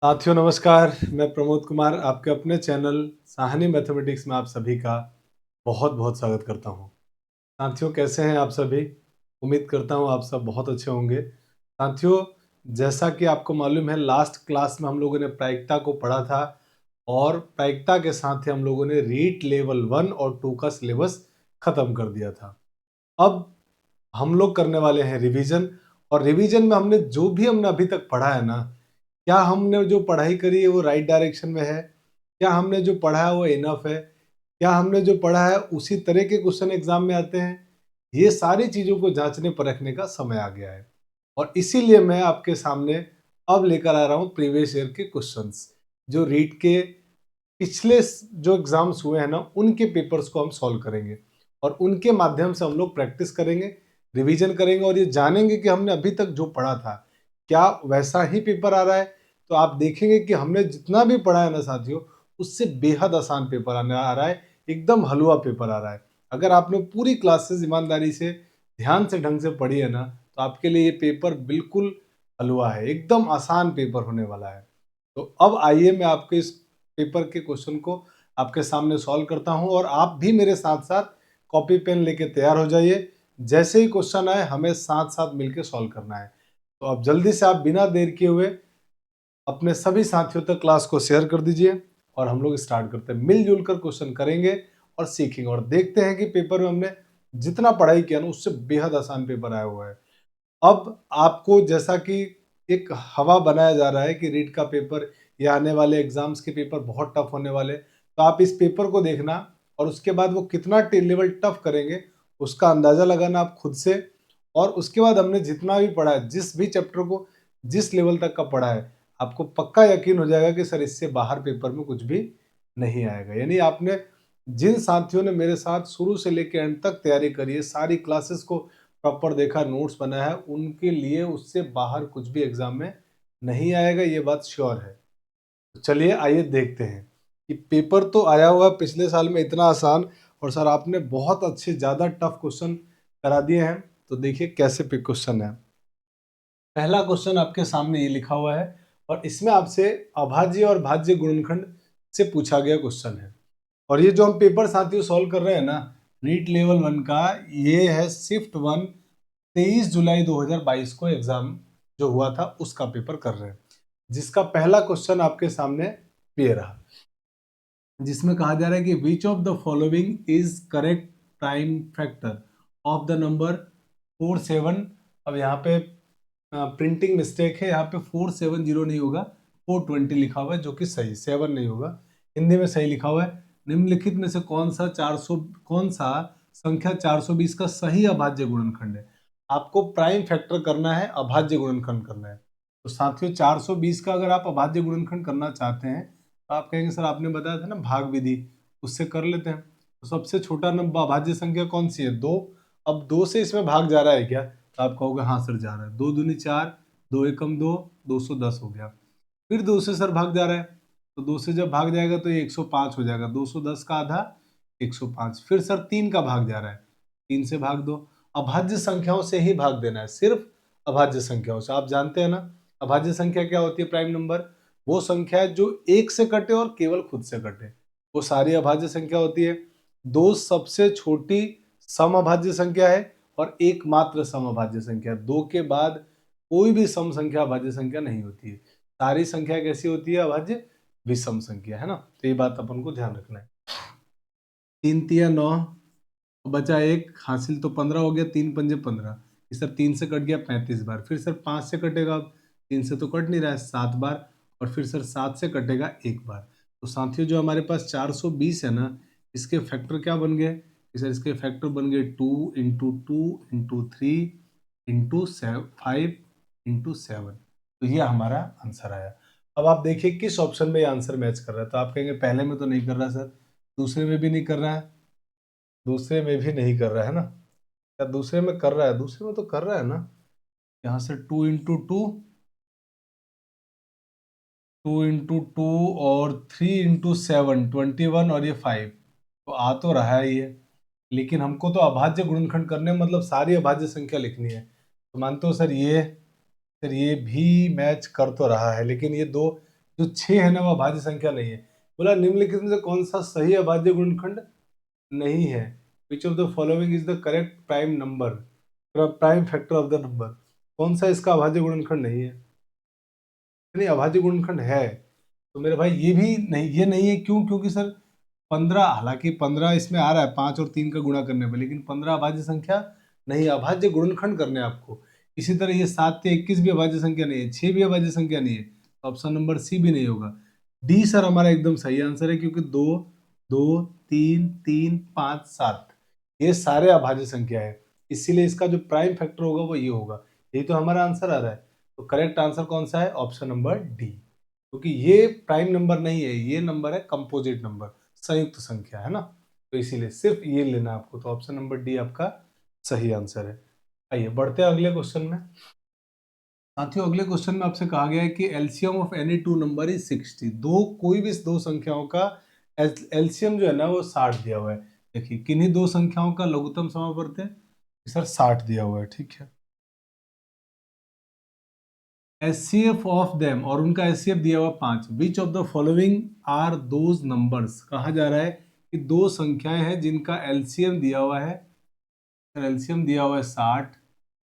साथियों नमस्कार। मैं प्रमोद कुमार आपके अपने चैनल साहनी मैथमेटिक्स में आप सभी का बहुत बहुत स्वागत करता हूं। साथियों कैसे हैं आप सभी? उम्मीद करता हूं आप सब बहुत अच्छे होंगे। साथियों जैसा कि आपको मालूम है लास्ट क्लास में हम लोगों ने प्रायिकता को पढ़ा था और प्रायिकता के साथ ही हम लोगों ने रीट लेवल 1 और 2 का सिलेबस खत्म कर दिया था। अब हम लोग करने वाले हैं रिवीजन और रिवीजन में हमने अभी तक पढ़ा है ना, क्या हमने जो पढ़ाई करी है वो राइट डायरेक्शन में है? क्या हमने जो पढ़ा है वो इनफ है? क्या हमने जो पढ़ा है उसी तरह के क्वेश्चन एग्जाम में आते हैं? ये सारी चीज़ों को जांचने परखने का समय आ गया है और इसीलिए मैं आपके सामने अब लेकर आ रहा हूँ प्रीवियस ईयर के क्वेश्चंस, जो रीट के पिछले जो एग्जाम्स हुए हैं ना उनके पेपर्स को हम सॉल्व करेंगे और उनके माध्यम से हम लोग प्रैक्टिस करेंगे, रिवीजन करेंगे और ये जानेंगे कि हमने अभी तक जो पढ़ा था क्या वैसा ही पेपर आ रहा है। तो आप देखेंगे कि हमने जितना भी पढ़ा है ना साथियों, उससे बेहद आसान पेपर आने आ रहा है, एकदम हलवा पेपर आ रहा है। अगर आपने पूरी क्लासेस ईमानदारी से ध्यान से ढंग से पढ़ी है ना, तो आपके लिए ये पेपर बिल्कुल हलवा है, एकदम आसान पेपर होने वाला है। तो अब आइए मैं आपके इस पेपर के क्वेश्चन को आपके सामने सॉल्व करता हूं और आप भी मेरे साथ साथ कॉपी पेन लेके तैयार हो जाइए। जैसे ही क्वेश्चन आए हमें साथ साथ मिलकर सॉल्व करना है। तो अब जल्दी से आप बिना देर किए हुए अपने सभी साथियों तक क्लास को शेयर कर दीजिए और हम लोग स्टार्ट करते हैं। मिलजुल कर क्वेश्चन करेंगे और सीखेंगे और देखते हैं कि पेपर में हमने जितना पढ़ाई किया ना उससे बेहद आसान पेपर आया हुआ है। अब आपको जैसा कि एक हवा बनाया जा रहा है कि रीट का पेपर या आने वाले एग्जाम्स के पेपर बहुत टफ होने वाले, तो आप इस पेपर को देखना और उसके बाद वो कितना लेवल टफ करेंगे उसका अंदाजा लगाना आप खुद से। और उसके बाद हमने जितना भी पढ़ा है, जिस भी चैप्टर को जिस लेवल तक का पढ़ा है, आपको पक्का यकीन हो जाएगा कि सर इससे बाहर पेपर में कुछ भी नहीं आएगा। यानी आपने जिन साथियों ने मेरे साथ शुरू से लेकर एंड तक तैयारी करी है, सारी क्लासेस को प्रॉपर देखा, नोट्स बनाया है, उनके लिए उससे बाहर कुछ भी एग्जाम में नहीं आएगा, ये बात श्योर है। तो चलिए आइए देखते हैं कि पेपर तो आया हुआ पिछले साल में इतना आसान और सर आपने बहुत अच्छे ज़्यादा टफ क्वेश्चन करा दिए हैं। तो देखिए कैसे पे क्वेश्चन है। पहला क्वेश्चन आपके सामने ये लिखा हुआ है और इसमें आपसे अभाज्य और भाज्य गुणनखंड से पूछा गया क्वेश्चन है। और ये जो हम पेपर साथियों सॉल्व कर रहे हैं ना रीट लेवल 1 का, ये है शिफ्ट 1 23 जुलाई 2022 को एग्जाम जो हुआ था उसका पेपर कर रहे हैं, जिसका पहला क्वेश्चन आपके सामने ये रहा, जिसमें कहा जा रहा है कि विच of the following is correct prime factor of the number 47। अब यहाँ पे प्रिंटिंग मिस्टेक है, यहाँ पे 470 नहीं होगा, 420 लिखा हुआ है, जो कि सही 7 नहीं होगा, हिंदी में सही लिखा हुआ है। निम्नलिखित में से कौन सा संख्या 420 का सही अभाज्य गुणनखंड है? आपको प्राइम फैक्टर करना है, अभाज्य गुणनखंड करना है। तो साथियों 420 का अगर आप अभाज्य गुणनखंड करना चाहते हैं तो आप कहेंगे सर आपने बताया था ना भाग विधि, उससे कर लेते हैं। तो सबसे छोटा नंबर अभाज्य संख्या कौन सी है? 2। अब 2 से इसमें भाग जा रहा है क्या? तो आप कहोगे हाँ सर जा रहा है। 2 दूनी 4, 2 एकम 2, 210 हो गया। फिर 2 से सर भाग जा रहा है, तो 2 से जब भाग जाएगा तो ये 105 हो जाएगा। 210 का आधा 105। फिर सर 3 का भाग जा रहा है, 3 से भाग दो। अभाज्य संख्याओं से ही भाग देना है, सिर्फ अभाज्य संख्याओं से। आप जानते हैं ना अभाज्य संख्या क्या होती है? प्राइम नंबर वो संख्या है जो एक से कटे और केवल खुद से कटे, वो सारी अभाज्य संख्या होती है। दो सबसे छोटी सम अभाज्य संख्या है और एकमात्र सम अभाज्य संख्या। दो के बाद कोई भी सम संख्या अभाज्य संख्या नहीं होती है। सारी संख्या कैसी होती है? अभाज्य विषम संख्या, है ना। तो ये बात अपन को ध्यान रखना है। 3 तिया 9, बचा एक, हासिल तो 15 हो गया। 3 पंजे 15, सर 3 से कट गया 35 बार। फिर सर 5 से कटेगा, अब 3 से तो कट नहीं रहा है, 7 बार। और फिर सर 7 से कटेगा एक बार। तो साथियों जो हमारे पास 420 है ना, इसके फैक्टर क्या बन गए? सर इसके फैक्टर बन गए 2 इंटू 2 इंटू 3 इंटू 5 इंटू 7। तो ये हमारा आंसर आया। अब आप देखिए किस ऑप्शन में ये आंसर मैच कर रहा है। तो आप कहेंगे पहले में तो नहीं कर रहा सर, दूसरे में भी नहीं कर रहा है, दूसरे में भी नहीं कर रहा है ना। क्या दूसरे में कर रहा है? दूसरे में तो कर रहा है ना। यहाँ से 2 इंटू 2, 2 इंटू 2 और 3 इंटू 7, 21 और ये 5, तो आ तो रहा है ये। लेकिन हमको तो अभाज्य गुणनखंड करने में मतलब सारी अभाज्य संख्या लिखनी है। तो मानते हो सर ये भी मैच कर तो रहा है, लेकिन ये दो जो 6 है ना वो अभाज्य संख्या नहीं है। बोला निम्नलिखित में से कौन सा सही अभाज्य गुणनखंड नहीं है? विच of the following is the correct prime number, prime factor of the number? कौन सा इसका अभाज्य गुणनखंड नहीं है? नहीं, अभाज्य गुणनखंड है। तो मेरे भाई ये भी नहीं, ये नहीं है। क्यों? क्योंकि सर 15, हालांकि 15 इसमें आ रहा है 5 और 3 का गुणा करने पर, लेकिन 15 अभाज्य संख्या नहीं, अभाज्य गुणनखंड करने हैं आपको। इसी तरह ये 7 से 21 भी अभाज्य संख्या नहीं है, 6 भी अभाज्य संख्या नहीं है, तो ऑप्शन नंबर सी भी नहीं होगा। डी सर हमारा एकदम सही आंसर है, क्योंकि 2, 2, 3, 3, 5, 7 ये सारे अभाज्य संख्या है, इसीलिए इसका जो प्राइम फैक्टर होगा वो ये होगा। यही तो हमारा आंसर आ रहा है। तो करेक्ट आंसर कौन सा है? ऑप्शन नंबर डी, क्योंकि ये प्राइम नंबर नहीं है, ये नंबर है कंपोजिट नंबर, संयुक्त संख्या है ना, तो इसीलिए सिर्फ ये लेना आपको। तो ऑप्शन नंबर डी आपका सही आंसर है। आइए बढ़ते हैं अगले क्वेश्चन में। साथियों अगले क्वेश्चन में आपसे कहा गया है कि LCM of any two number is 60। कोई भी दो संख्याओं का एलसीएम जो है ना वो 60 दिया हुआ है। देखिए किन्हीं दो संख्याओं का लघुत्तम समावर्त है सर 60 दिया हुआ है, ठीक है। एचसीएफ ऑफ देम, और उनका एचसीएफ दिया हुआ 5। Which of the following are those numbers? कहा जा रहा है कि दो संख्याएं हैं जिनका एलसीएम दिया हुआ है, एलसीएम दिया हुआ है 60,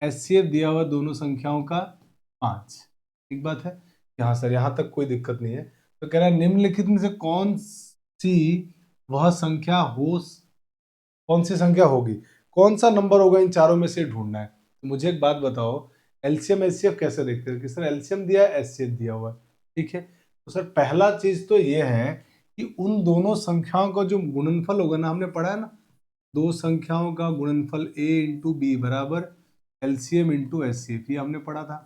एचसीएफ दिया हुआ है दोनों संख्याओं का 5। ठीक बात है। यहाँ सर यहाँ तक कोई दिक्कत नहीं है। तो कह रहा है निम्नलिखित में से कौन सी वह संख्या हो, कौन सी संख्या होगी, कौन सा नंबर होगा, इन चारों में से ढूंढना है। तो मुझे एक बात बताओ, एलसीएम एचसीएफ कैसे देखते हैं? कि सर एलसीएम दिया है, एचसीएफ दिया हुआ है, ठीक है। तो सर पहला चीज तो ये है कि उन दोनों संख्याओं का जो गुणनफल होगा ना, हमने पढ़ा है ना, दो संख्याओं का गुणनफल a इंटू बी बराबर एलसीएम इंटू एचसीएफ, ये हमने पढ़ा था।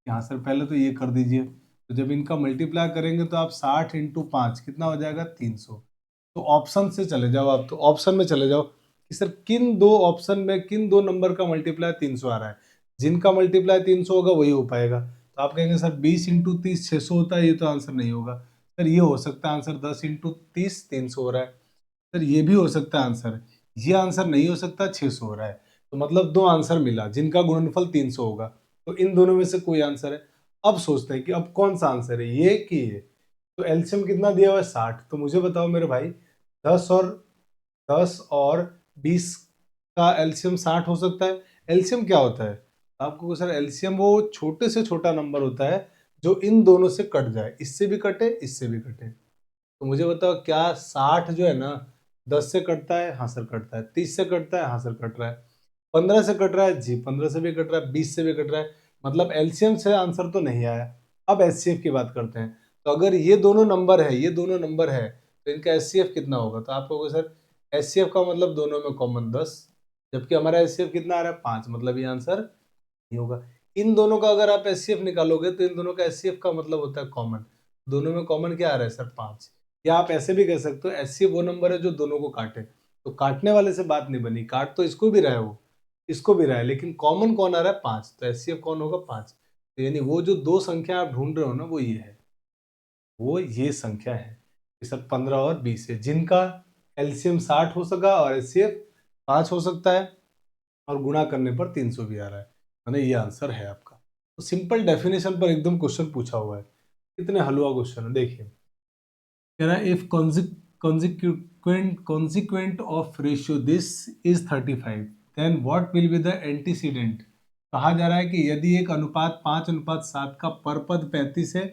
यहाँ सर पहले तो ये कर दीजिए, तो जब इनका मल्टीप्लाई करेंगे तो आप 60 इंटू 5 कितना हो जाएगा? 300। तो ऑप्शन से चले जाओ आप, तो ऑप्शन में चले जाओ कि सर किन दो ऑप्शन में किन दो नंबर का मल्टीप्लाई 300 आ रहा है। जिनका मल्टीप्लाई 300 होगा वही हो पाएगा। तो आप कहेंगे सर 20 इंटू 30 600 होता है, ये तो आंसर नहीं होगा। सर ये हो सकता है आंसर, 10 इंटू 30 300 हो रहा है। सर ये भी हो सकता है आंसर, ये आंसर नहीं हो सकता, 600 हो रहा है। तो मतलब दो आंसर मिला जिनका गुणनफल 300 होगा, तो इन दोनों में से कोई आंसर है। अब सोचते हैं कि अब कौन सा आंसर है, ये कि ये। तो एलसीएम कितना दिया हुआ है? 60। तो मुझे बताओ मेरे भाई, 10 और 20 का एलसीएम 60 हो सकता है? एलसीएम क्या होता है आपको? सर एलसीएम वो छोटे से छोटा नंबर होता है जो इन दोनों से कट जाए, इससे भी कटे इससे भी कटे। तो मुझे बताओ क्या 60 जो है ना 10 से कटता है? हाँ सर कटता है। 30 से कटता है? हाँ सर कट रहा है। 15 से कट रहा है? जी 15 से भी कट रहा है, 20 से भी कट रहा है। मतलब एलसीएम से आंसर तो नहीं आया। अब एचसीएफ की बात करते हैं। तो अगर ये दोनों नंबर है, ये दोनों नंबर है, तो इनका एचसीएफ कितना होगा? तो आप कहोगे सर एचसीएफ का मतलब दोनों में कॉमन 10, जबकि हमारा एचसीएफ कितना आ रहा है? 5, मतलब ये आंसर नहीं होगा। इन दोनों का अगर आप एचसीएफ निकालोगे तो इन दोनों का एचसीएफ का मतलब होता है कॉमन। दोनों में कॉमन क्या आ रहा है सर? 5। या आप ऐसे भी कह सकते हो एचसीएफ वो नंबर है जो दोनों को काटे। तो काटने वाले से बात नहीं बनी, काट तो इसको भी रहा है, वो इसको भी रहा है, लेकिन कॉमन कौन आ रहा है? 5। तो एचसीएफ कौन होगा? 5। तो यानी वो जो दो संख्या आप ढूंढ रहे हो ना वो ये है, वो ये संख्या है कि सर 15 और 20 है, जिनका एलसीएम 60 हो सका और एचसीएफ 5 हो सकता है, और गुणा करने पर 300 भी आ रहा है। माने ये आंसर है आपका। तो सिंपल डेफिनेशन पर एकदम क्वेश्चन पूछा हुआ है, कितने हलवा क्वेश्चन है देखिए। कह रहा है if consequent of ratio this is 35 then what will be the antecedent? कहा जा रहा है कि यदि एक अनुपात 5:7 का पर पद 35 है,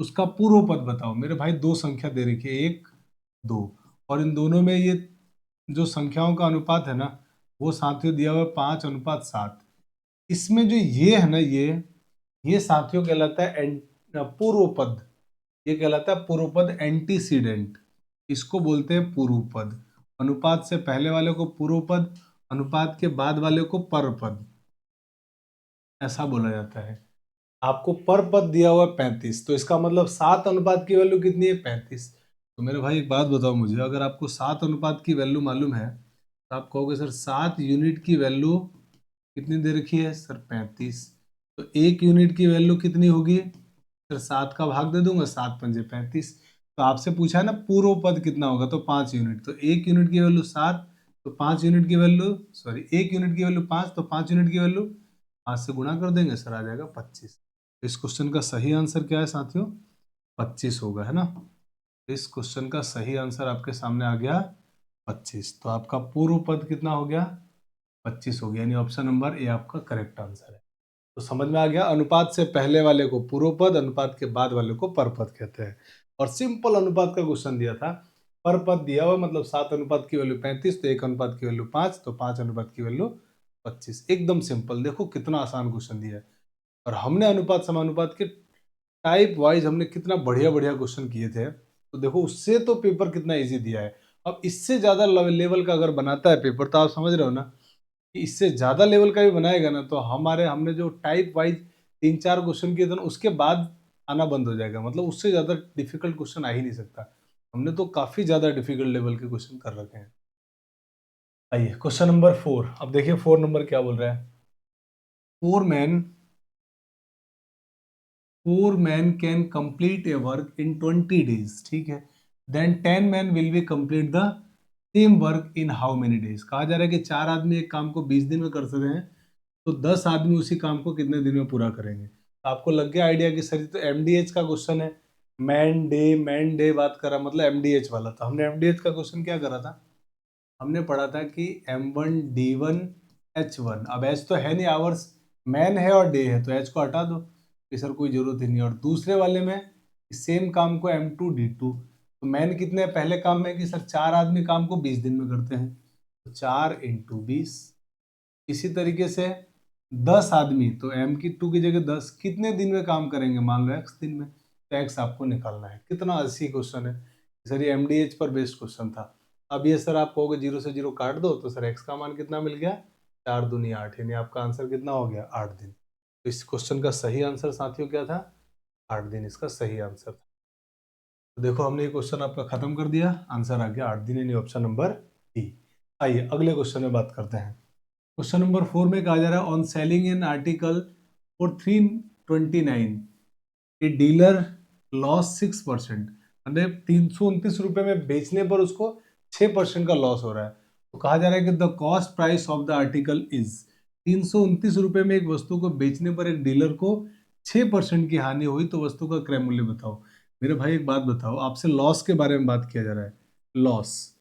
उसका पूर्व पद बताओ। मेरे भाई दो संख्या दे रखी है, 1 2, और इन दोनों में ये जो संख्याओं का अनुपात है ना वो साथियों दिया हुआ है 5:7। इसमें जो ये है ना ये साथियों कहलाता है पूर्व पद। ये कहलाता है पूर्व पद, एंटीसीडेंट, इसको बोलते हैं पूर्व पद। अनुपात से पहले वाले को पूर्व पद, अनुपात के बाद वाले को पर पद, ऐसा बोला जाता है। आपको पर पद दिया हुआ है 35, तो इसका मतलब 7 अनुपात की वैल्यू कितनी है? 35। तो मेरे भाई एक बात बताओ मुझे, अगर आपको 7 अनुपात की वैल्यू मालूम है तो आप कहोगे सर 7 यूनिट की वैल्यू कितनी दे रखी है? सर 35। तो 1 यूनिट की वैल्यू कितनी होगी? सर 7 का भाग दे दूंगा, 7 पंजे 35। तो आपसे पूछा है ना पूर्व पद कितना होगा, तो 5 यूनिट। तो 1 यूनिट की वैल्यू 7, तो 5 यूनिट की वैल्यू, सॉरी 1 यूनिट की वैल्यू 5, तो 5 यूनिट की वैल्यू 5 से गुणा कर देंगे, सर आ जाएगा 25। इस क्वेश्चन का सही आंसर क्या है साथियों? 25 होगा, है ना। इस क्वेश्चन का सही आंसर आपके सामने आ गया 25। तो आपका पूर्व पद कितना हो गया? 25 हो गया, यानी ऑप्शन नंबर ए आपका करेक्ट आंसर है। तो समझ में आ गया, अनुपात से पहले वाले को पूर्व पद, अनुपात के बाद वाले को परपद कहते हैं। और सिंपल अनुपात का क्वेश्चन दिया था, परपद दिया हुआ मतलब 7 अनुपात की वैल्यू 35, तो 1 अनुपात की वैल्यू 5, तो 5 अनुपात की वैल्यू 25। एकदम सिंपल, देखो कितना आसान क्वेश्चन दिया है। और हमने अनुपात समानुपात के टाइप वाइज हमने कितना बढ़िया बढ़िया क्वेश्चन किए थे, तो देखो उससे तो पेपर कितना इजी दिया है। अब इससे ज्यादा लेवल का अगर बनाता है पेपर, तो आप समझ रहे हो ना कि इससे ज्यादा लेवल का भी बनाएगा ना, तो हमने जो टाइप वाइज 3-4 क्वेश्चन किए थे ना, उसके बाद आना बंद हो जाएगा। मतलब उससे ज्यादा डिफिकल्ट क्वेश्चन आ ही नहीं सकता। हमने तो काफी ज्यादा डिफिकल्ट लेवल के क्वेश्चन कर रखे हैं। आइए क्वेश्चन नंबर 4। अब देखिए 4 नंबर क्या बोल रहा है। Four man four man can complete a work in 20 days, ठीक है। Then 10 man will be complete the same work in how many days. कहा जा रहा है कि 4 आदमी एक काम को 20 दिन में कर सकते हैं, तो 10 आदमी उसी काम को कितने दिन में पूरा करेंगे। तो आपको लग गया आइडिया कि सर ये तो एमडीएच का क्वेश्चन है। मैन डे बात करा, मतलब एमडीएच वाला। तो हमने एमडीएच का क्वेश्चन क्या करा था, हमने पढ़ा था कि M1D1H1। अब एच तो है नहीं, आवर्स मैन है और डे है, तो एच को हटा दो कि सर कोई जरूरत ही नहीं। और दूसरे वाले में सेम काम को M2D2, तो मैन कितने पहले काम में कि सर 4 आदमी काम को 20 दिन में करते हैं, तो 4 × 20। इसी तरीके से 10 आदमी, तो M2 की जगह 10 कितने दिन में काम करेंगे, मान लो x दिन में, तो x आपको निकालना है। कितना अच्छी क्वेश्चन है सर, ये एमडीएच पर बेस्ड क्वेश्चन था। अब ये सर आप कहोगे 0 से 0 काट दो, तो सर x का मान कितना मिल गया, 4 दूनी 8, यानी आपका आंसर कितना हो गया, 8 दिन। तो इस क्वेश्चन का सही आंसर साथियों क्या था, 8 दिन इसका सही आंसर था। तो देखो हमने ये क्वेश्चन आपका खत्म कर दिया, आंसर आ गया 8 दिन, यानी ऑप्शन नंबर डी। आइए अगले क्वेश्चन में बात करते हैं। क्वेश्चन नंबर 4 में कहा जा रहा है, on selling an article for 329 a dealer loss 6%। मतलब 329 रुपए में बेचने पर उसको 6% का लॉस हो रहा है। तो कहा जा रहा है कि the cost price of the article is, 329 रुपए में एक वस्तु को बेचने पर एक डीलर को 6% की हानि हुई, तो वस्तु का क्रय मूल्य बताओ। मेरे भाई एक बात बताओ, आपसे लॉस के बारे में बात किया जा रहा है। लॉस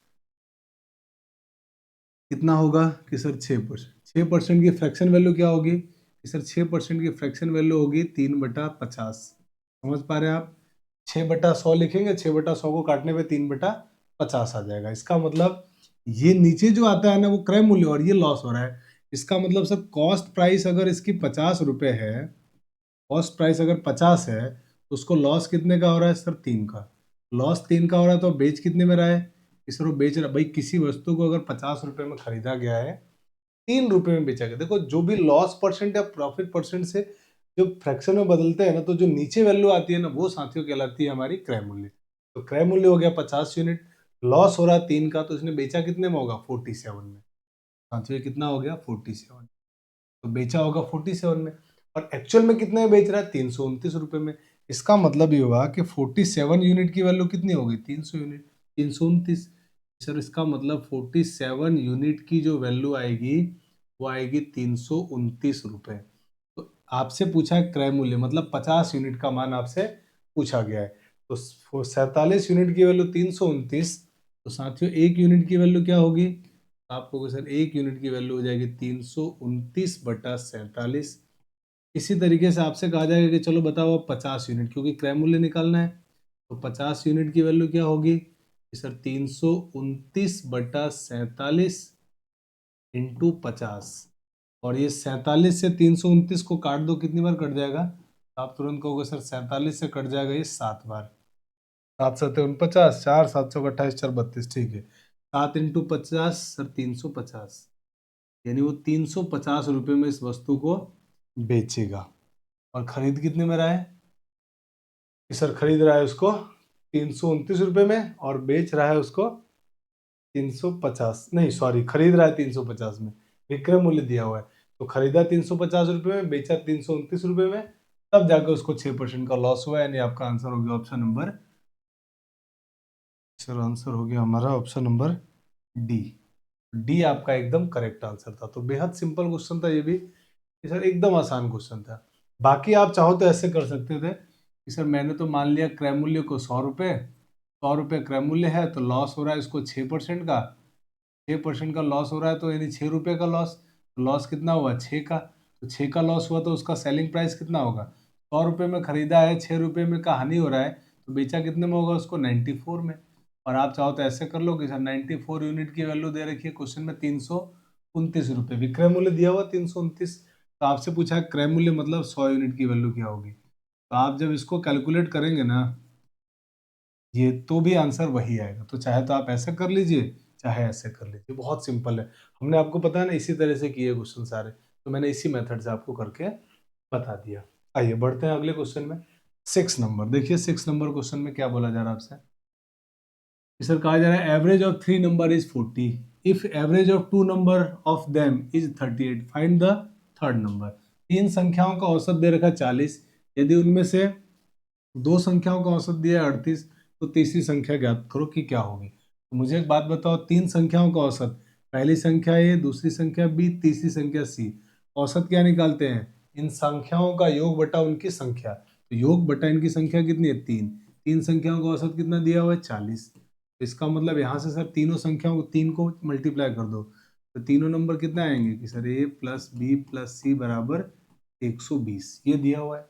कितना होगा कि सर 6%। 6% की फ्रैक्शन वैल्यू क्या होगी कि सर 6% की फ्रैक्शन वैल्यू होगी 3/50। समझ पा रहे हैं आप, 6/100 लिखेंगे, 6/100 को काटने पे 3/50 आ जाएगा। इसका मतलब ये नीचे जो आता है ना वो क्रय मूल्य, और ये लॉस हो रहा है। इसका मतलब सर कॉस्ट प्राइस अगर इसकी 50 रुपए है, कॉस्ट प्राइस अगर 50 है, तो उसको लॉस कितने का हो रहा है सर, 3 का। लॉस 3 का हो रहा है, तो बेच कितने में रहा है कि सर वो बेच रहा, भाई किसी वस्तु को अगर 50 रुपए में खरीदा गया है, 3 रुपए में बेचा गया। देखो जो भी लॉस परसेंट या प्रॉफिट परसेंट से जो फ्रैक्शन में बदलते हैं ना, तो जो नीचे वैल्यू आती है ना, वो साथियों कहलाती है हमारी क्रय मूल्य। तो क्रय मूल्य हो गया 50 यूनिट, लॉस हो रहा है 3 का, तो इसने बेचा कितने में होगा, 47 में। साथियों कितना हो गया, 47। तो बेचा होगा 47 में, और एक्चुअल में कितने में बेच रहा है, 329 रुपए में। इसका मतलब ये हुआ कि 47 यूनिट की वैल्यू कितनी होगी, 300 यूनिट, 329। सर इसका मतलब 47 यूनिट की जो वैल्यू आएगी वो आएगी 329 रुपए। तो आपसे पूछा है क्रय मूल्य, मतलब 50 यूनिट का मान आपसे पूछा गया है। तो 47 यूनिट की वैल्यू 329, तो साथियों 1 यूनिट की वैल्यू क्या होगी, आपको सर 1 यूनिट की वैल्यू हो जाएगी 329/47। इसी तरीके से आपसे कहा जाएगा कि चलो बताओ अब 50 यूनिट, क्योंकि क्रय मूल्य निकालना है, तो 50 यूनिट की वैल्यू क्या होगी कि सर 329/47 इंटू 50। और ये 47 से 329 को काट दो, कितनी बार कट जाएगा, तो आप तुरंत कहोगे सर 47 से कट जाएगा ये 7 बार। 7 7 49, 4 7 28 4 32, ठीक है। 7 × 50 सर 350, यानी वो 350 रुपये में इस वस्तु को बेचेगा। और खरीद कितने में रहा है कि सर खरीद रहा है उसको 329 रुपये में, और बेच रहा है उसको 350, नहीं सॉरी, खरीद रहा है 350 में, विक्रय मूल्य दिया हुआ है। तो खरीदा 350 रुपये में, बेचा 329 रुपये में, तब जाकर उसको 6% का लॉस हुआ, यानी आपका आंसर हो गया ऑप्शन नंबर, सर आंसर हो गया हमारा ऑप्शन नंबर डी। डी आपका एकदम करेक्ट आंसर था। तो बेहद सिंपल क्वेश्चन था ये भी, ये सर एकदम आसान क्वेश्चन था। बाकी आप चाहो तो ऐसे कर सकते थे कि सर मैंने तो मान लिया क्रय मूल्य को 100 रुपये, 100 रुपये क्रय मूल्य है, तो लॉस हो रहा है इसको 6% का, 6% का लॉस हो रहा है, तो यानी 6 रुपये का लॉस। तो लॉस कितना हुआ 6 का, तो 6 का लॉस हुआ तो उसका सेलिंग प्राइस कितना होगा, 100 रुपये में खरीदा है, 6 रुपये में का हानि हो रहा है, तो बेचा कितने में होगा उसको 94 में। और आप चाहो तो ऐसे कर लो कि सर 94 यूनिट की वैल्यू दे रखी है क्वेश्चन में 329 रुपये, विक्रय मूल्य दिया हुआ 329, तो आपसे पूछा है क्रय मूल्य मतलब 100 यूनिट की वैल्यू क्या होगी। तो आप जब इसको कैलकुलेट करेंगे ना ये, तो भी आंसर वही आएगा। तो चाहे तो आप ऐसे कर लीजिए, चाहे ऐसे कर लीजिए, बहुत सिंपल है। हमने आपको पता है ना इसी तरह से किए क्वेश्चन सारे, तो मैंने इसी मेथड से आपको करके बता दिया। आइए बढ़ते हैं अगले क्वेश्चन में। 6 नंबर देखिए, 6 नंबर क्वेश्चन में क्या बोला जा रहा है आपसे। सर कहा जा रहा है average of 3 number is 40, if average of 2 number of them is 38, find the third number. 3 संख्याओं का औसत दे रखा 40, यदि उनमें से 2 संख्याओं का औसत दिया है 38, तो तीसरी संख्या ज्ञात करो कि क्या होगी। तो मुझे एक बात बताओ, 3 संख्याओं का औसत, पहली संख्या ए, दूसरी संख्या बी, तीसरी संख्या सी, औसत क्या निकालते हैं, इन संख्याओं का योग बटा उनकी संख्या। तो योग बटा इनकी संख्या कितनी है 3, 3 संख्याओं का औसत कितना दिया हुआ है 40। तो इसका मतलब यहाँ से सर तीनों संख्याओं को 3 को मल्टीप्लाई कर दो, तो तीनों नंबर कितना आएंगे कि sir A plus B plus सी बराबर 120, ये दिया हुआ है।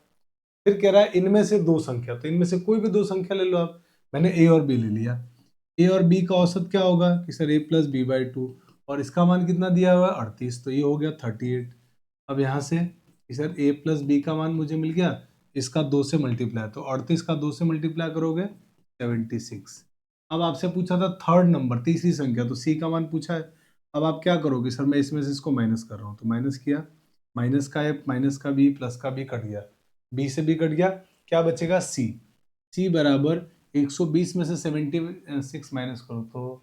फिर कह रहा है इनमें से 2 संख्या, तो इनमें से कोई भी 2 संख्या ले लो आप। मैंने ए और बी ले लिया, ए और बी का औसत क्या होगा कि sir A plus B by 2, और इसका मान कितना दिया हुआ है 38, तो ये हो गया 38। अब यहाँ से कि सर ए प्लस बी का मान मुझे मिल गया, इसका 2 से मल्टीप्लाई, तो 38 का 2 से मल्टीप्लाई करोगे 76। अब आपसे पूछा था थर्ड नंबर, तीसरी संख्या, तो सी का मान पूछा है। अब आप क्या करोगे, सर मैं इसमें से इसको माइनस कर रहा हूँ, तो माइनस किया, माइनस का ए माइनस का बी प्लस का बी कट गया, बी से बी कट गया, क्या बचेगा सी, सी बराबर 120 में से 76 माइनस करो तो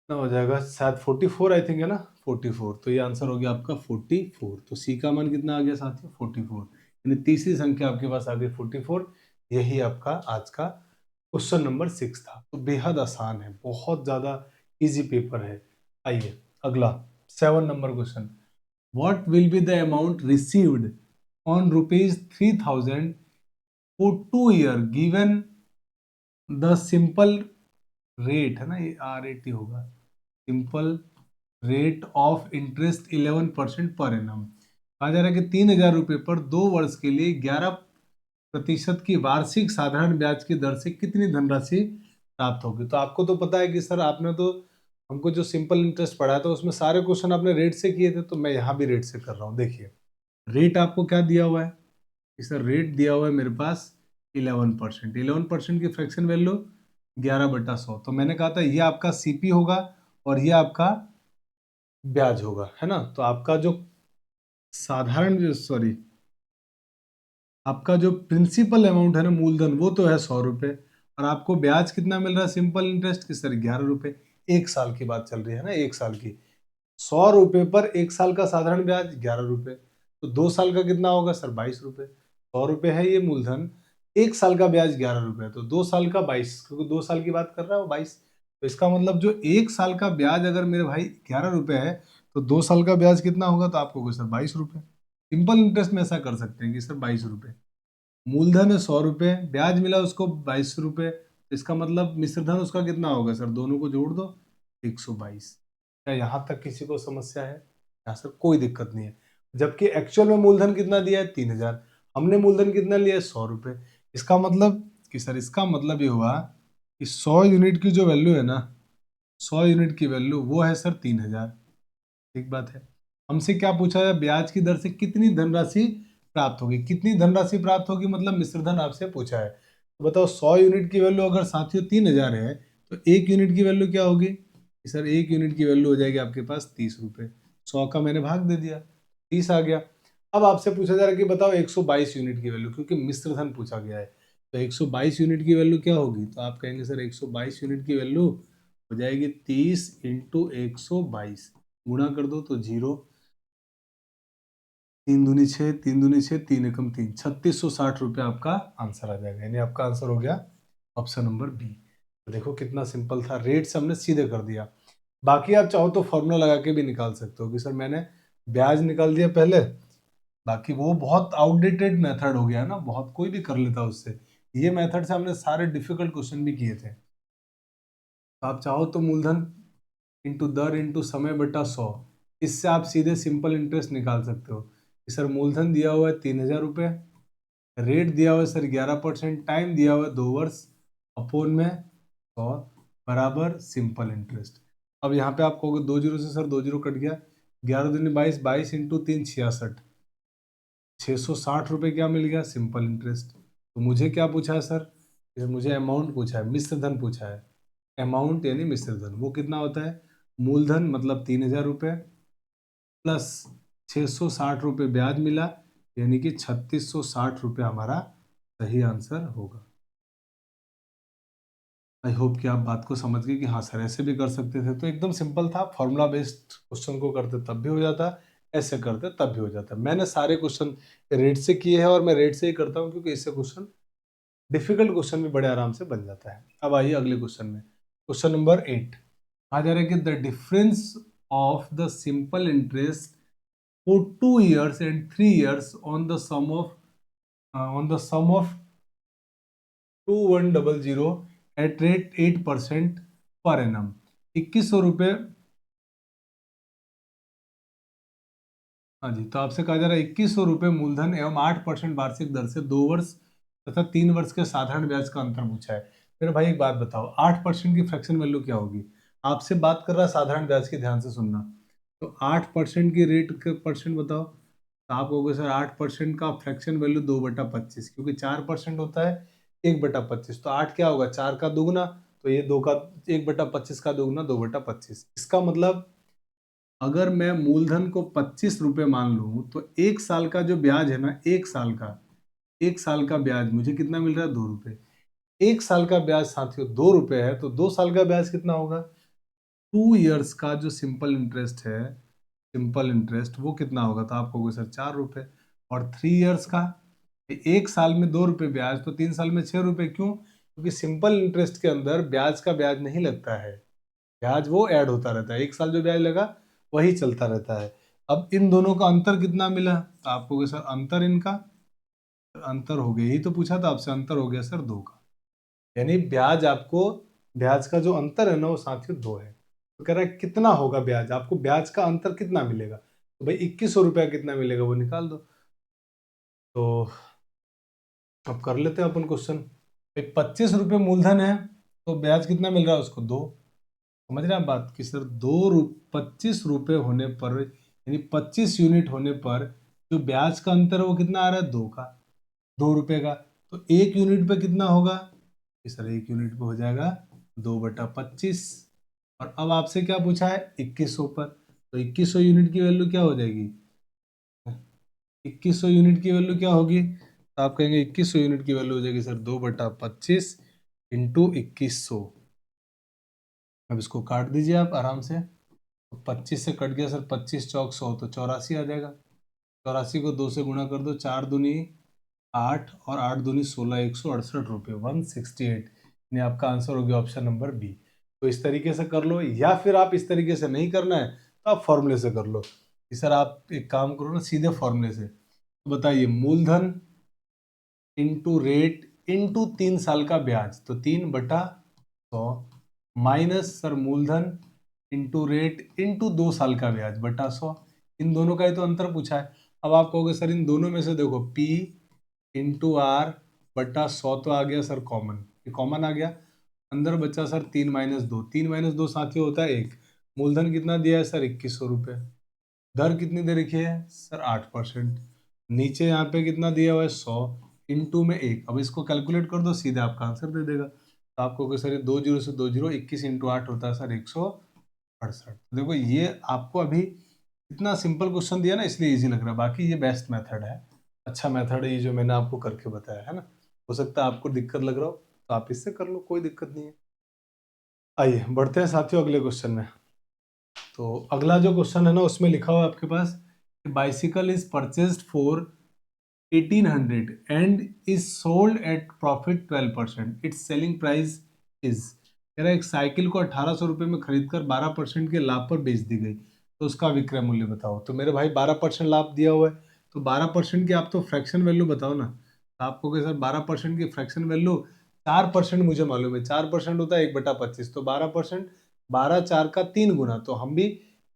कितना हो जाएगा, शायद 44 आई थिंक है ना, 44, तो ये आंसर हो गया आपका 44। तो सी का मान कितना आ गया साथियों 44, यानी तीसरी संख्या आपके पास आ गई 44। यही आपका आज का क्वेश्चन नंबर 6 था। तो बेहद आसान है, बहुत ज़्यादा इजी पेपर है। आइए अगला 7 number question. What will be the amount received on rupees 3000 for 2 year given the simple rate, है ना, ये RAT होगा, simple rate of interest 11% per annum. कहा जा रहा है कि 3,000 रुपये पर 2 वर्ष के लिए 11% की वार्षिक साधारण ब्याज की दर से कितनी धनराशि प्राप्त होगी। तो आपको तो पता है कि सर आपने तो हमको जो सिंपल इंटरेस्ट पढ़ा था उसमें सारे क्वेश्चन आपने रेट से किए थे, तो मैं यहाँ भी रेट से कर रहा हूँ। देखिए रेट आपको क्या दिया हुआ है कि सर रेट दिया हुआ है मेरे पास 11%, 11% की फ्रैक्शन वैल्यू 11/100, तो मैंने कहा था ये आपका सीपी होगा और ये आपका ब्याज होगा, है ना। तो आपका जो साधारण सॉरी आपका जो प्रिंसिपल अमाउंट है ना, मूलधन, वो तो है 100 रुपये, और आपको ब्याज कितना मिल रहा है सिंपल इंटरेस्ट की सर 11 रुपये। 1 साल की बात चल रही है ना, 1 साल की, 100 रुपये पर 1 साल का साधारण ब्याज 11 रुपये, तो 2 साल का कितना होगा सर 22 रुपये। 100 रुपये है ये मूलधन, 1 साल का ब्याज 11 रुपये, तो 2 साल का 22, क्योंकि 2 साल की बात कर रहा है वो 22। तो इसका मतलब जो 1 साल का ब्याज अगर मेरे भाई 11 रुपये है, तो 2 साल का ब्याज कितना होगा, तो आपको सर 22 रुपये। सिंपल इंटरेस्ट में ऐसा कर सकते हैं कि सर 22 रुपये, मूलधन है 100 रुपये, ब्याज मिला उसको 22 रुपये, तो इसका मतलब मिश्रधन उसका कितना होगा सर, दोनों को जोड़ दो 122। क्या यहाँ तक किसी को समस्या है, यहाँ सर कोई दिक्कत नहीं है। जबकि एक्चुअल में मूलधन कितना दिया है 3,000, हमने मूलधन कितना लिया है 100 रुपये। इसका मतलब कि सर, इसका मतलब ये हुआ कि 100 यूनिट की जो वैल्यू है ना, 100 यूनिट की वैल्यू वो है सर 3,000। ठीक बात है। हमसे क्या पूछा है, ब्याज की दर से कितनी धनराशि प्राप्त होगी, कितनी धनराशि प्राप्त होगी, मतलब मिश्रधन आपसे पूछा है। तो बताओ 100 यूनिट की वैल्यू अगर साथियों 3,000 है, तो 1 यूनिट की वैल्यू क्या होगी सर, 1 यूनिट की वैल्यू हो जाएगी आपके पास 30 रुपये। 100 का मैंने भाग दे दिया, 30 आ गया। अब आपसे पूछा जा रहा है कि बताओ 122 यूनिट की वैल्यू, क्योंकि मिश्रधन पूछा गया है, तो 122 यूनिट की वैल्यू क्या होगी, तो आप कहेंगे सर 122 यूनिट की वैल्यू हो जाएगी 30 इंटू 122, गुणा कर दो तो 0, 3 दूनी 6, 3 दूनी 6, 3 एकम 3, 3660 रुपये आपका आंसर आ जाएगा। यानी आपका आंसर हो गया ऑप्शन नंबर बी। तो देखो कितना सिंपल था, रेट से हमने सीधे कर दिया। बाकी आप चाहो तो फॉर्मूला लगा के भी निकाल सकते हो कि सर मैंने ब्याज निकाल दिया पहले, बाकी वो बहुत आउटडेटेड मेथड हो गया ना, बहुत कोई भी कर लेता उससे। ये मेथड से हमने सारे डिफिकल्ट क्वेश्चन भी किए थे। तो आप चाहो तो मूलधन इंटू दर इंटू समय बटा 100, इससे आप सीधे सिंपल इंटरेस्ट निकाल सकते हो कि सर मूलधन दिया हुआ है 3,000 रुपये, रेट दिया हुआ है सर 11%, टाइम दिया हुआ है 2 वर्ष, अपोन में 100 बराबर सिंपल इंटरेस्ट। अब यहाँ पे आप कहोगे 2 जीरो से सर 2 जीरो कट गया, 11 दूनी 22, 22 इंटू 3 66, 660 रुपये क्या मिल गया, सिंपल इंटरेस्ट। तो मुझे क्या पूछा है सर, ये मुझे अमाउंट पूछा है, मिश्र धन पूछा है। अमाउंट यानी मिश्र धन वो कितना होता है, मूलधन मतलब 3,000 रुपये प्लस 660 रुपये ब्याज मिला, यानी कि 3,660 रुपये हमारा सही आंसर होगा। आई होप कि आप बात को समझ गए कि हाँ सर ऐसे भी कर सकते थे। तो एकदम सिंपल था, फॉर्मूला बेस्ड क्वेश्चन को करते तब भी हो जाता, ऐसे करते तब भी हो जाता। मैंने सारे क्वेश्चन रेट से किए हैं और मैं रेट से ही करता हूँ क्योंकि इससे क्वेश्चन डिफिकल्ट क्वेश्चन भी बड़े आराम से बन जाता है। अब आइए अगले क्वेश्चन में, क्वेश्चन नंबर 8 कहा जा रहा है कि the difference of the simple interest for 2 years and 3 years on the sum of 2100 at rate 8% per annum. 2100 रुपये, हाँ जी, तो आपसे कहा जा रहा है 2100 रुपये मूलधन एवं 8% वार्षिक दर से 2 वर्ष तथा 3 वर्ष के साधारण ब्याज का अंतर पूछा है। मेरे भाई एक बात बताओ, 8% की फ्रैक्शन वैल्यू क्या होगी? आपसे बात कर रहा है साधारण ब्याज की, ध्यान से सुनना। तो 8% की रेट के परसेंट बताओ, तो आप कहोगे सर 8% का फ्रैक्शन वैल्यू 2/25, क्योंकि 4% होता है 1/25, तो 8 क्या होगा, 4 का दुगना, तो ये 2 का 1/25 का दुगना 2/25। इसका मतलब अगर मैं मूलधन को 25 रुपये मान लूँ तो 1 साल का जो ब्याज है ना, 1 साल का ब्याज मुझे कितना मिल रहा है, 2 रुपये। 1 साल का ब्याज साथियों 2 रुपये है, तो 2 साल का ब्याज कितना होगा? 2 years का जो सिंपल इंटरेस्ट है, सिंपल इंटरेस्ट वो कितना होगा? तो आप कहोगे सर 4 रुपये। और 3 years का, 1 साल में 2 रुपये ब्याज, तो 3 साल में 6 रुपये। क्यों? क्योंकि सिंपल इंटरेस्ट के अंदर ब्याज का ब्याज नहीं लगता है, ब्याज वो ऐड होता रहता है, 1 साल जो ब्याज लगा वही चलता रहता है। अब इन दोनों का अंतर कितना मिला? तो आप कहोगे सर अंतर इनका, अंतर हो गया, यही तो पूछा था आपसे, अंतर हो गया सर 2 का। यानी ब्याज आपको, ब्याज का जो अंतर है ना वो साथियों 2 है। तो कह रहा है कितना होगा ब्याज, आपको ब्याज का अंतर कितना मिलेगा? तो भाई 2100 रुपया कितना मिलेगा वो निकाल दो। तो अब कर लेते हैं अपन क्वेश्चन। 25 रुपये मूलधन है, तो ब्याज कितना मिल रहा है उसको, 2। समझ रहे हैं आप बात कि सर 25 रुपये होने पर, यानी 25 यूनिट होने पर जो ब्याज का अंतर है वो कितना आ रहा है, 2 का, 2 रुपये का। तो 1 यूनिट पे कितना होगा कि सर 1 यूनिट पे हो जाएगा 2/25। और अब आपसे क्या पूछा है, 2100 पर, तो 2100 यूनिट की वैल्यू क्या हो जाएगी, 2100 यूनिट की वैल्यू क्या होगी? तो आप कहेंगे 2100 यूनिट की वैल्यू हो जाएगी सर 2/25 इंटू 2100। अब इसको काट दीजिए आप आराम से, तो 25 से कट गया सर, 25 चौक 100, तो 84 आ जाएगा। 84 को 2 से गुणा कर दो, 4 दूनी 8 और 8 दूनी 16, 168 रुपये, 168। यानी आपका आंसर हो गया ऑप्शन नंबर बी। तो इस तरीके से कर लो, या फिर आप इस तरीके से नहीं करना है तो आप फॉर्मूले से कर लो कि सर आप एक काम करो ना, सीधे फॉर्मूले से। तो बताइए, मूलधन इंटू रेट इंटू 3 साल का ब्याज, तो 3/100 माइनस सर मूलधन इंटू रेट इंटू 2 साल का ब्याज बटा 100। इन दोनों का ही तो अंतर पूछा है। अब आप कहोगे सर इन दोनों में से देखो, P इंटू आर बटा 100 तो आ गया सर कॉमन, ये कॉमन आ गया, अंदर बचा सर 3 - 2, 3 - 2 साथियों होता है 1। मूलधन कितना दिया है सर, 2100 रुपये। दर कितनी दे रखी है सर, 8%। नीचे यहाँ पे कितना दिया हुआ है, 100 इंटू में 1। अब इसको कैलकुलेट कर दो, सीधे आपका आंसर दे देगा। तो आपको कहोगे सर ये 2 जीरो से 2 जीरो, 21 इंटू 8 होता है सर 168। देखो ये आपको अभी इतना सिंपल क्वेश्चन दिया ना, इसलिए इजी लग रहा है, बाकी ये बेस्ट मेथड है, अच्छा मेथड है ये जो मैंने आपको करके बताया है ना। हो सकता है आपको दिक्कत लग रहा हो तो आप इससे कर लो, कोई दिक्कत नहीं है। आइए बढ़ते हैं साथियों अगले क्वेश्चन में। तो अगला जो क्वेश्चन है ना, उसमें लिखा हुआ है आपके पास, bicycle is purchased for 1800 and is sold at profit 12%, its selling price is. कह रहा है एक साइकिल को 1800 रुपये में खरीद कर 12% के लाभ पर बेच दी गई, तो उसका विक्रय मूल्य बताओ। तो मेरे भाई 12% लाभ दिया हुआ है, तो 12% की आप तो फ्रैक्शन वैल्यू बताओ ना। तो आपको कि सर 12% की फ्रैक्शन वैल्यू 4% मुझे मालूम है, 4% होता है 1/25, तो 12%, 12 4 का 3 गुना, तो हम भी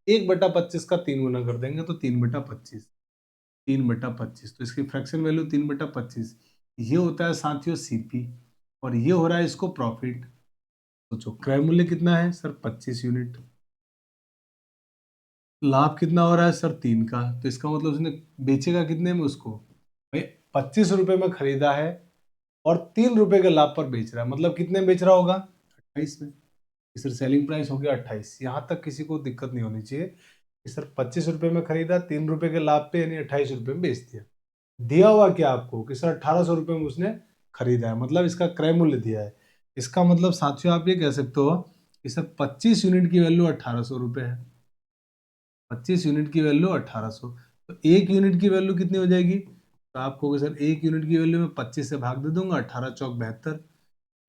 1/25 का 3 गुना कर देंगे, तो 3/25, 3/25, तो इसकी फ्रैक्शन वैल्यू 3/25, ये होता है साथियों सीपी, और ये हो रहा है इसको प्रॉफिट। सोचो क्रय मूल्य कितना है सर 25 यूनिट, लाभ कितना हो रहा है सर 3 का, तो इसका मतलब उसने बेचेगा कितने में उसको, भाई 25 रुपए में खरीदा है और 3 रुपए के लाभ पर बेच रहा है, मतलब कितने में बेच रहा होगा 28 में। सर सेलिंग प्राइस हो गया 28, यहाँ तक किसी को दिक्कत नहीं होनी चाहिए कि सर 25 रुपए में खरीदा, 3 रुपए के लाभ पे यानी 28 रुपए में बेच दिया। दिया हुआ क्या आपको कि सर 1800 रुपए में उसने खरीदा है, मतलब इसका क्रय मूल्य दिया है। इसका मतलब साथियों आप ये कह सकते हो कि सर 25 यूनिट की वैल्यू 1800 रुपए है, 25 यूनिट की वैल्यू 1800, तो 1 यूनिट की वैल्यू कितनी हो जाएगी, तो आप कहोगे सर 1 यूनिट की वैल्यू में 25 से भाग दे दूंगा, 18 चौक 72,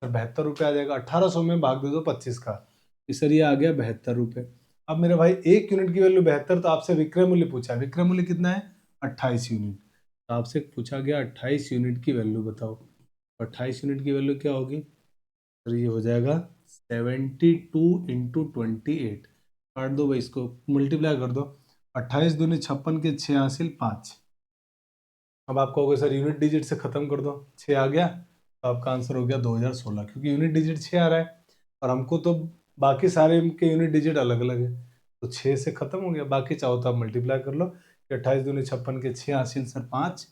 सर 72 रुपये आ जाएगा, 1800 में भाग दे दो 25 का, तो सर ये आ गया 72 रुपये। अब मेरे भाई 1 यूनिट की वैल्यू 72, तो आपसे विक्रय मूल्य पूछा है, विक्रय मूल्य कितना है 28 यूनिट, तो आपसे पूछा गया 28 यूनिट की वैल्यू बताओ, तो 28 यूनिट की वैल्यू क्या होगी, तो ये हो जाएगा 72 × 28, काट दो भाई, इसको मल्टीप्लाई कर दो, 28 दूनी 56 के 6 हासिल 5। अब आप कहोगे सर यूनिट डिजिट से खत्म कर दो, 6 आ गया, तो आपका आंसर हो गया 2016, क्योंकि यूनिट डिजिट 6 आ रहा है और हमको तो बाकी सारे के यूनिट डिजिट अलग अलग है, तो 6 से खत्म हो गया, बाकी चाहो तो आप मल्टीप्लाई कर लो कि 28 दूनी 56 के 6 हासिल सर 5,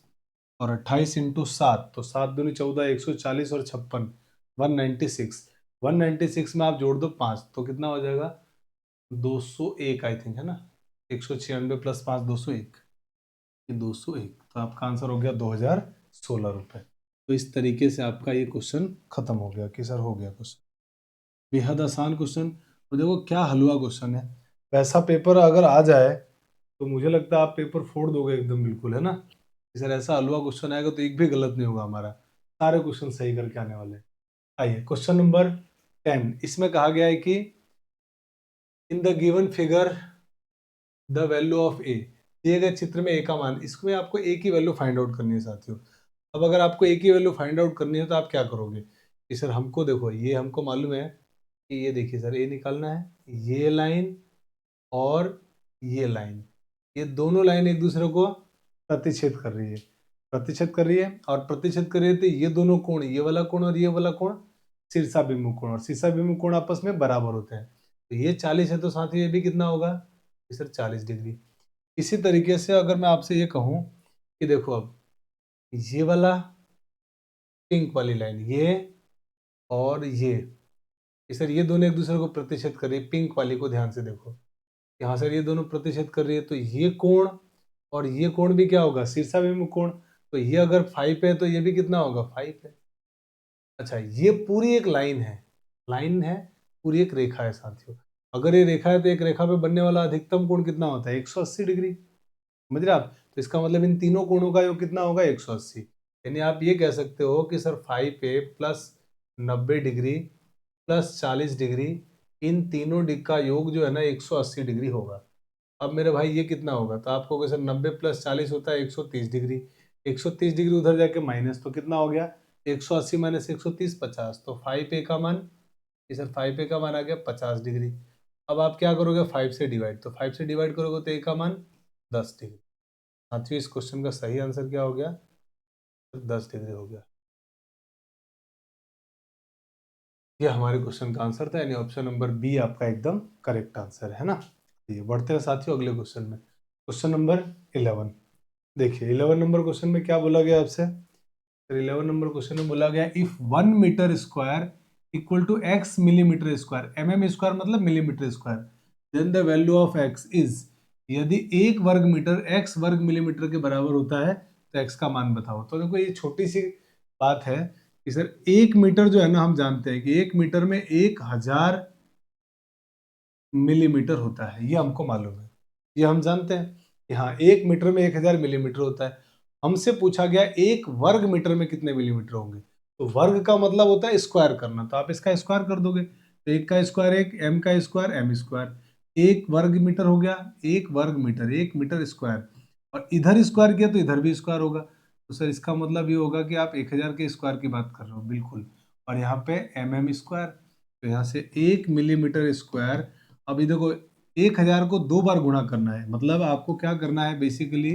और 28 × 7, तो 7 दूनी 14, 140 और 56 196, 196 में आप जोड़ दो 5, तो कितना हो जाएगा 201 आई थिंक, है ना, 196 प्लस 5 201, ये 201, तो आपका आंसर हो गया 2016 रुपये। तो इस तरीके से आपका ये क्वेश्चन खत्म हो गया कि सर हो गया क्वेश्चन, बेहद आसान क्वेश्चन, तो देखो क्या हलवा क्वेश्चन है, वैसा पेपर अगर आ जाए तो मुझे लगता है आप पेपर फोड़ दोगे एकदम बिल्कुल, है ना, कि सर ऐसा हलवा क्वेश्चन आएगा तो एक भी गलत नहीं होगा हमारा, सारे क्वेश्चन सही करके आने वाले हैं। आइए क्वेश्चन नंबर 10, इसमें कहा गया है कि in the given figure the value of A, दिए गए चित्र में ए का मान, इसमें आपको ए की वैल्यू फाइंड आउट करनी है साथियों। अब अगर आपको ए की वैल्यू फाइंड आउट करनी है तो आप क्या करोगे कि सर हमको देखो, ये हमको मालूम है कि ये देखिए सर ए निकालना है, ये लाइन और ये लाइन, ये दोनों लाइन एक दूसरे को प्रतिच्छेद कर रही है, प्रतिच्छेद कर रही है, और प्रतिच्छेद कर रही है, तो ये दोनों कोण, ये वाला कोण और ये वाला कोण शीर्षाभिमुख कोण, और शीर्षाभिमुख कोण आपस में बराबर होते हैं, तो ये 40 है, तो साथ ही ये भी कितना होगा ये सर 40 डिग्री। इसी तरीके से अगर मैं आपसे ये कहूँ कि देखो अब ये वाला पिंक वाली लाइन, ये और ये सर ये दोनों एक दूसरे को प्रतिच्छेद कर रही है, पिंक वाली को ध्यान से देखो, यहाँ सर ये दोनों प्रतिशत कर रही है, तो ये कोण और ये कोण भी क्या होगा शीर्षाभिमुख कोण, तो ये अगर 5 है तो ये भी कितना होगा 5 है। अच्छा ये पूरी एक लाइन है, लाइन है, पूरी एक रेखा है साथियों, अगर ये रेखा है तो एक रेखा पे बनने वाला अधिकतम कोण कितना होता है 180 डिग्री, समझ रहे आप, तो इसका मतलब इन तीनों कोणों का योग कितना होगा 180, यानी आप ये कह सकते हो कि sir 5a plus 90 degree plus 40 degree, इन तीनों डिग का योग जो है ना 180 डिग्री होगा। अब मेरे भाई ये कितना होगा, तो आपको कहोगे सर 90 प्लस 40 होता है 130 डिग्री, 130 डिग्री उधर जाके माइनस, तो कितना हो गया 180 माइनस 130 50, तो 5a का मान, ये सर 5a का मान आ गया 50 डिग्री। अब आप क्या करोगे 5 से डिवाइड, तो 5 से डिवाइड करोगे तो a का मान 10 डिग्री। साथियों इस क्वेश्चन का सही आंसर क्या हो गया, 10 डिग्री हो गया, ये हमारे क्वेश्चन का आंसर था, यानी ऑप्शन नंबर बी आपका एकदम करेक्ट आंसर है ना। ये बढ़ते हैं साथियों अगले क्वेश्चन में, क्वेश्चन नंबर 11, देखिए 11 नंबर क्वेश्चन में क्या बोला गया आपसे, 11 नंबर क्वेश्चन में बोला गया if 1 metre square equal to x millimetre square, mm square मतलब millimetre square, then the value of x is, यदि 1 वर्ग मीटर x वर्ग मिलीमीटर के बराबर होता है तो x का मान बताओ। तो देखो ये छोटी सी बात है कि सर 1 मीटर जो है ना, हम जानते हैं कि 1 मीटर में 1000 मिलीमीटर होता है, ये हमको मालूम है, ये हम जानते हैं कि हाँ 1 मीटर में 1000 मिलीमीटर होता है। हमसे पूछा गया 1 वर्ग मीटर में कितने मिलीमीटर होंगे, तो वर्ग का मतलब होता है स्क्वायर करना, तो आप इसका स्क्वायर कर दोगे, तो 1 का स्क्वायर 1, m का स्क्वायर m स्क्वायर, 1 वर्ग मीटर हो गया, 1 वर्ग मीटर 1 मीटर स्क्वायर, और इधर स्क्वायर किया तो इधर भी स्क्वायर होगा, तो सर इसका मतलब ये होगा कि आप 1000 के स्क्वायर की बात कर रहे हो, बिल्कुल। और यहाँ पे mm², तो यहाँ से 1 मिलीमीटर स्क्वायर। अभी देखो 1000 को 2 बार गुणा करना है, मतलब आपको क्या करना है बेसिकली,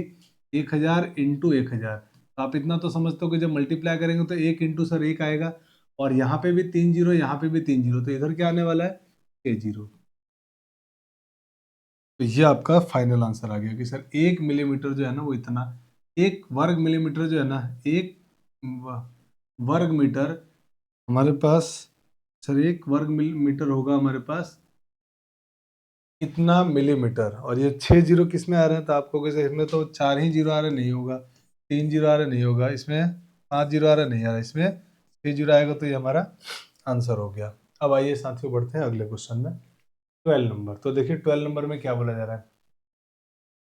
1000 इंटू 1000। तो आप इतना तो समझते हो कि जब मल्टीप्लाई करेंगे तो 1 इंटू सर 1 आएगा, और यहाँ पे भी 3 जीरो, यहाँ पे भी 3 जीरो, तो इधर क्या आने वाला है 6 जीरो। तो ये आपका फाइनल आंसर आ गया कि सर 1 मिलीमीटर जो है ना वो इतना, 1 वर्ग मिलीमीटर जो है ना, वर्ग मीटर हमारे पास, सर 1 वर्ग मिलीमीटर होगा हमारे पास इतना मिलीमीटर। और ये 6 जीरो किस में आ रहे हैं, तो आपको कैसे, इसमें तो 4 ही जीरो आ रहे, नहीं होगा, 3 जीरो आ रहे, नहीं होगा, इसमें 5 जीरो आ रहे, नहीं आ रहा, इसमें 6 जीरो आएगा, तो ये हमारा आंसर हो गया। अब आइए साथियों बढ़ते हैं अगले क्वेश्चन में, 12 नंबर। तो देखिए 12 नंबर में क्या बोला जा रहा है।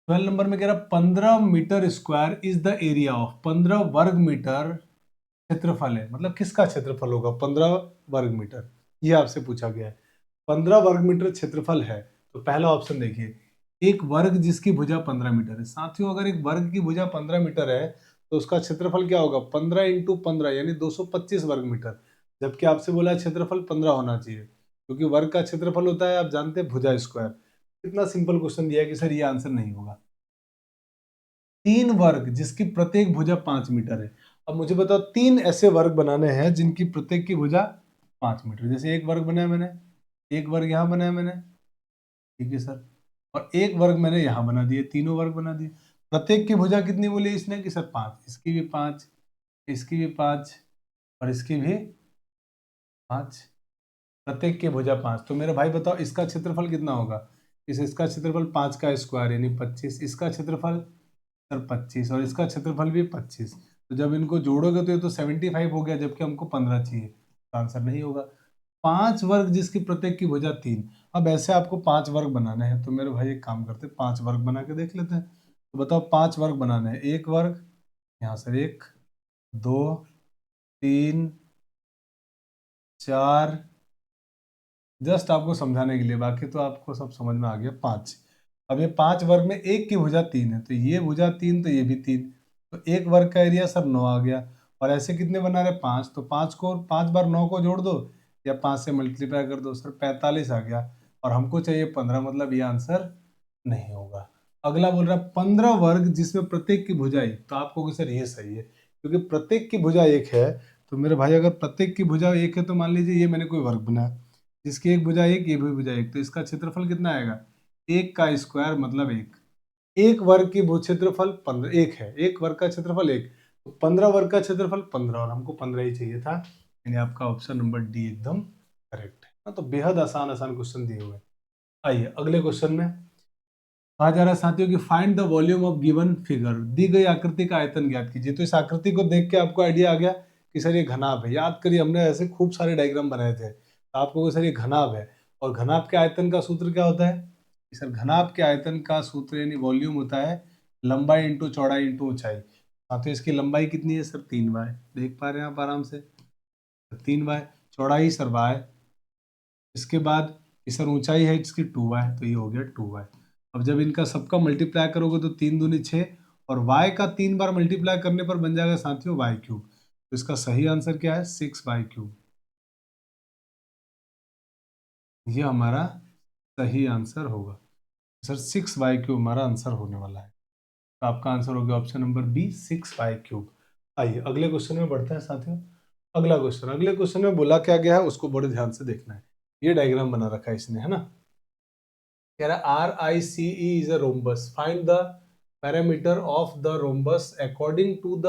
12 नंबर में कह रहा 15 metre square is the area of, 15 वर्ग मीटर क्षेत्रफल है, मतलब किसका क्षेत्रफल होगा 15 वर्ग मीटर, ये आपसे पूछा गया है। 15 वर्ग मीटर क्षेत्रफल है, तो पहला ऑप्शन देखिए, एक वर्ग जिसकी भुजा 15 मीटर है। साथियों अगर एक वर्ग की भुजा 15 मीटर है तो उसका क्षेत्रफल क्या होगा, 15 × 15 यानी 225 वर्ग मीटर। जबकि आपसे बोला है क्षेत्रफल 15 होना चाहिए, क्योंकि वर्ग का क्षेत्रफल होता है, आप जानते हैं, भुजा स्क्वायर। इतना सिंपल क्वेश्चन दिया है कि सर ये आंसर नहीं होगा। 3 वर्ग जिसकी प्रत्येक भुजा 5 मीटर है। अब मुझे बताओ 3 ऐसे वर्ग बनाने हैं जिनकी प्रत्येक की भुजा 5 मीटर। जैसे एक वर्ग बनाया मैंने, एक वर्ग यहाँ बनाया मैंने, ठीक है सर, और एक वर्ग मैंने यहाँ बना दिए, तीनों वर्ग बना दिए। प्रत्येक की भुजा कितनी बोली इसने कि सर 5, इसकी भी 5, इसकी भी 5, और इसकी भी 5, प्रत्येक की भुजा 5। तो मेरे भाई बताओ इसका क्षेत्रफल कितना होगा, इसका क्षेत्रफल 5 का स्क्वायर यानी 25, इसका क्षेत्रफल सर 25, और इसका क्षेत्रफल भी 25। तो जब इनको जोड़ोगे तो ये तो 75 हो गया, जबकि हमको 15 चाहिए, तो आंसर नहीं होगा। 5 वर्ग जिसकी प्रत्येक की भुजा 3। अब ऐसे आपको 5 वर्ग बनाने हैं, तो मेरे भाई एक काम करते हैं, 5 वर्ग बना के देख लेते हैं। तो बताओ 5 वर्ग बनाने हैं, एक वर्ग यहाँ से, 1 2 3 4, जस्ट आपको समझाने के लिए, बाकी तो आपको सब समझ में आ गया, 5। अब ये 5 वर्ग में एक की भुजा 3 है, तो ये भुजा 3, तो ये भी 3, तो एक वर्ग का एरिया सर 9 आ गया। और ऐसे कितने बना रहे 5, तो 5 को 5 बार 9 को जोड़ दो या 5 से मल्टीप्लाई कर दो, सर 45 आ गया। और हमको चाहिए 15, मतलब ये आंसर नहीं होगा। अगला बोल रहा है 15 वर्ग जिसमें प्रत्येक की भुजा एक, तो आपको सर ये सही है, क्योंकि प्रत्येक की भुजा एक है। तो मेरे भाई अगर प्रत्येक की भुजा एक है, तो मान लीजिए ये मैंने कोई वर्ग बनाया जिसकी एक भुजा एक, ये भी भुजा एक, तो इसका क्षेत्रफल कितना आएगा, एक का स्क्वायर मतलब एक। एक वर्ग की भुज क्षेत्रफल 15 एक है, एक वर्ग का क्षेत्रफल एक, तो 15 वर्ग का क्षेत्रफल 15, और हमको 15 ही चाहिए था, यानी आपका ऑप्शन नंबर डी एकदम करेक्ट है। तो बेहद आसान आसान क्वेश्चन दिए हुए हैं। आइए अगले क्वेश्चन में कहा जा रहा है साथियों कि find the volume of given figure, दी गई आकृति का आयतन ज्ञात कीजिए। तो इस आकृति को देख के आपको आइडिया आ गया कि सर ये घनाभ है। याद करिए हमने ऐसे खूब सारे डायग्राम बनाए थे, तो आपको सर ये घनाभ है। और घनाभ के आयतन का सूत्र क्या होता है कि सर घनाभ के आयतन का सूत्र यानी वॉल्यूम होता है लंबाई इंटू चौड़ाई इंटू ऊंचाई। साथियों इसकी लंबाई कितनी है सर 3y, देख पा रहे हैं आप आराम से, 3y। चौड़ाई सर y, इसके बाद सर ऊंचाई है इसकी 2y, तो ये हो गया 2y। अब जब इनका सबका मल्टीप्लाई करोगे तो 3 दूनी 6, और y का 3 बार मल्टीप्लाई करने पर बन जाएगा साथियों y³। तो इसका सही आंसर क्या है 6y³। ये हमारा सही आंसर होगा, सर 6y³ हमारा आंसर होने वाला है। तो आपका आंसर हो गया ऑप्शन नंबर बी 6y³। आइए अगले क्वेश्चन में बढ़ते हैं साथियों। अगले क्वेश्चन में बोला क्या गया है उसको बड़े ध्यान से देखना है। ये डायग्राम बना रखा है इसने, है ना। कह रहा है RICE is a rhombus, find the parameter of the rhombus according to the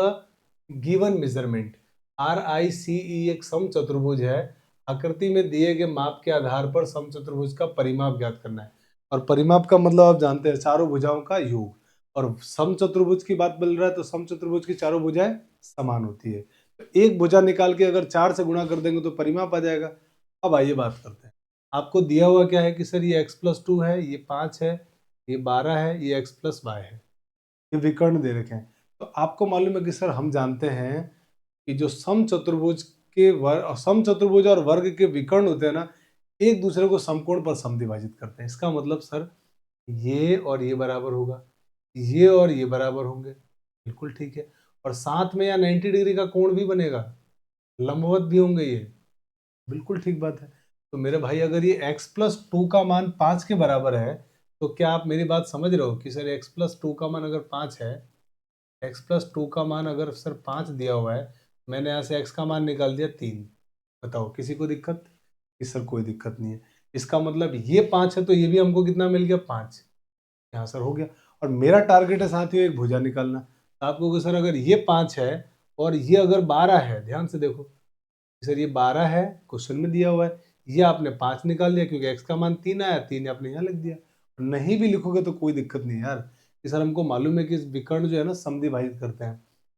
given measurement. RICE एक समचतुर्भुज है, आकृति में दिए गए माप के आधार पर समचतुर्भुज का परिमाप ज्ञात करना है। और परिमाप का मतलब आप जानते हैं चारों भुजाओं का योग। और समचतुर्भुज की बात बोल रहा है तो समचतुर्भुज की चारों भुजाएं समान होती है, तो एक भुजा निकाल के अगर 4 से गुणा कर देंगे तो परिमाप आ जाएगा। अब आइए बात करते हैं, आपको दिया हुआ क्या है कि सर ये x+2 है, ये 5 है, ये 12 है, ये x+y है, ये विकर्ण दे रखे हैं। तो आपको मालूम है कि सर हम जानते हैं कि जो समचतुर्भुज और वर्ग के विकर्ण होते हैं ना, एक दूसरे को समकोण पर समद्विभाजित करते हैं। इसका मतलब सर ये और ये बराबर होगा, ये और ये बराबर होंगे, बिल्कुल ठीक है। और साथ में यहाँ 90 डिग्री का कोण भी बनेगा, लंबवत भी होंगे ये, बिल्कुल ठीक बात है। तो मेरे भाई अगर ये x+2 का मान 5 के बराबर है, तो क्या आप मेरी बात समझ रहे हो कि सर x+2 का मान अगर 5 है, x+2 का मान अगर सर 5 दिया हुआ है, मैंने यहाँ से x का मान निकाल दिया 3, बताओ किसी को दिक्कत? कि सर कोई दिक्कत नहीं है। इसका मतलब ये 5 है तो ये भी हमको कितना मिल गया? 5। यहाँ सर हो गया। और मेरा टारगेट है साथियों एक भुजा निकालना। तो आप कहोगे सर अगर ये 5 है और ये अगर 12 है, ध्यान से देखो सर ये 12 है, क्वेश्चन में दिया हुआ है, ये आपने 5 निकाल लिया क्योंकि x का मान 3 आया, 3 आपने यहाँ लिख दिया। नहीं भी लिखोगे तो कोई दिक्कत नहीं यार, कि सर हमको मालूम है कि इस विकर्ण जो है ना समद्वि भाजित करते हैं,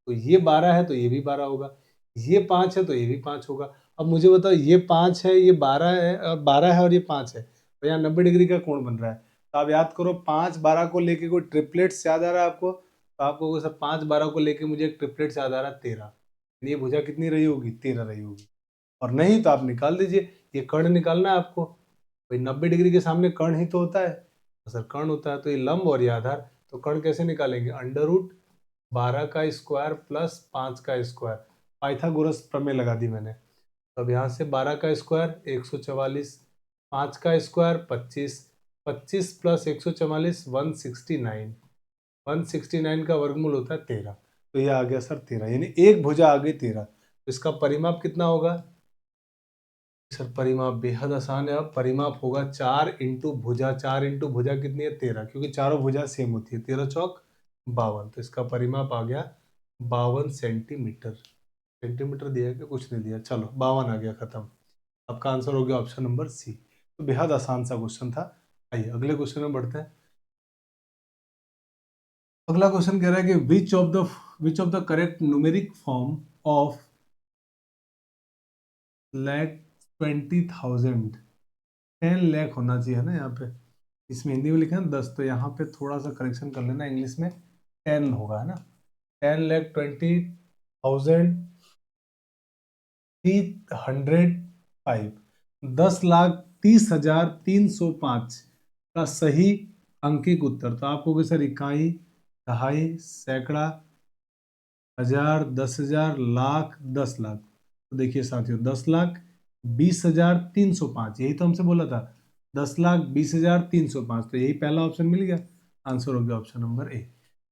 तो ये 12 है तो ये भी 12 होगा, ये 5 है तो ये भी 5 होगा। अब मुझे बताओ ये 5 है, ये 12 है, और 12 है और ये 5 है, तो यहाँ 90 डिग्री का कोण बन रहा है। तो आप याद करो 5 12 को लेके कोई ट्रिपलेट्स याद आ रहा है आपको? तो आपको सर 5 12 को लेके मुझे एक ट्रिपलेट्स याद आ रहा है 13, ये भुजा कितनी रही होगी? 13 रही होगी। और नहीं तो आप निकाल दीजिए, ये कर्ण निकालना है आपको, भाई 90 डिग्री के सामने कर्ण ही तो होता है, तो सर कर्ण होता है तो ये लंब और ये आधार, तो कर्ण कैसे निकालेंगे? √12 का स्क्वायर प्लस 5 का स्क्वायर, पाइथागोरस प्रमेय लगा दी मैंने। तो अब यहाँ से 12 का स्क्वायर 144, 5 का स्क्वायर 25, 25 प्लस 144 169, 169 का वर्गमूल होता है 13, तो ये आ गया सर 13, यानी एक भुजा आ गई 13। तो इसका परिमाप कितना होगा? सर परिमाप बेहद आसान है। अब परिमाप होगा 4 इंटू भुजा, 4 इंटू भुजा कितनी है? 13, क्योंकि चारों भुजा सेम होती है, 13 चौक 52, तो इसका परिमाप आ गया 52 सेंटीमीटर। सेंटीमीटर दिया है कि कुछ नहीं दिया, चलो 52 आ गया, खत्म। आपका आंसर हो गया ऑप्शन नंबर सी। तो बेहद आसान सा क्वेश्चन था। आइए अगले क्वेश्चन में बढ़ते हैं। अगला क्वेश्चन कह रहा है कि विच of the correct numeric form of lakh 20,000, 10 lakh होना चाहिए ना यहाँ पे, इसमें हिंदी में लिखा है 10, तो यहाँ पे थोड़ा सा करेक्शन कर लेना, इंग्लिश में 10 होगा, है ना। 10,20,305, 10,30,305 का सही अंकिक उत्तर। तो आप कहोगे सर इकाई, दहाई, सैकड़ा, हजार, 10,000, लाख, 10 लाख। तो देखिए साथियों 10,20,305, यही तो हमसे बोला था, 10,20,305, तो यही पहला ऑप्शन मिल गया, आंसर हो गया ऑप्शन नंबर ए।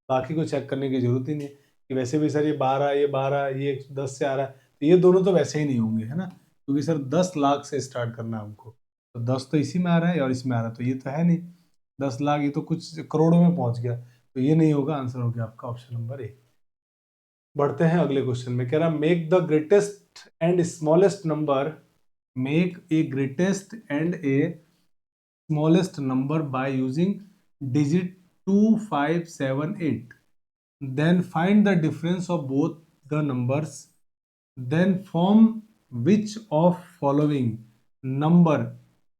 बाकी को चेक करने की जरूरत ही नहीं है कि वैसे भी सर ये 12, ये 12, ये 10 से आ रहा है, तो ये दोनों तो वैसे ही नहीं होंगे, है ना, क्योंकि सर 10 लाख से स्टार्ट करना है हमको, तो 10 तो इसी में आ रहा है और इसमें आ रहा है, तो ये तो है नहीं, 10 लाख ये तो कुछ करोड़ों में पहुंच गया, तो ये नहीं होगा, आंसर हो गया आपका ऑप्शन नंबर ए। बढ़ते हैं अगले क्वेश्चन में। कह रहा make the greatest and smallest number, make a greatest and A smallest number by using digit 2 5 7 8, then find the difference of both the numbers, then form which of following number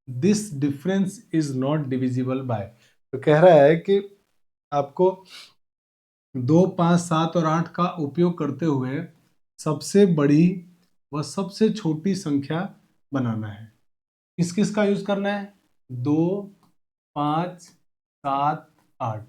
this difference is not divisible by। तो कह रहा है कि आपको 2 5 7 और 8 का उपयोग करते हुए सबसे बड़ी व सबसे छोटी संख्या बनाना है। किस किस का यूज करना है? 2 5 7 8,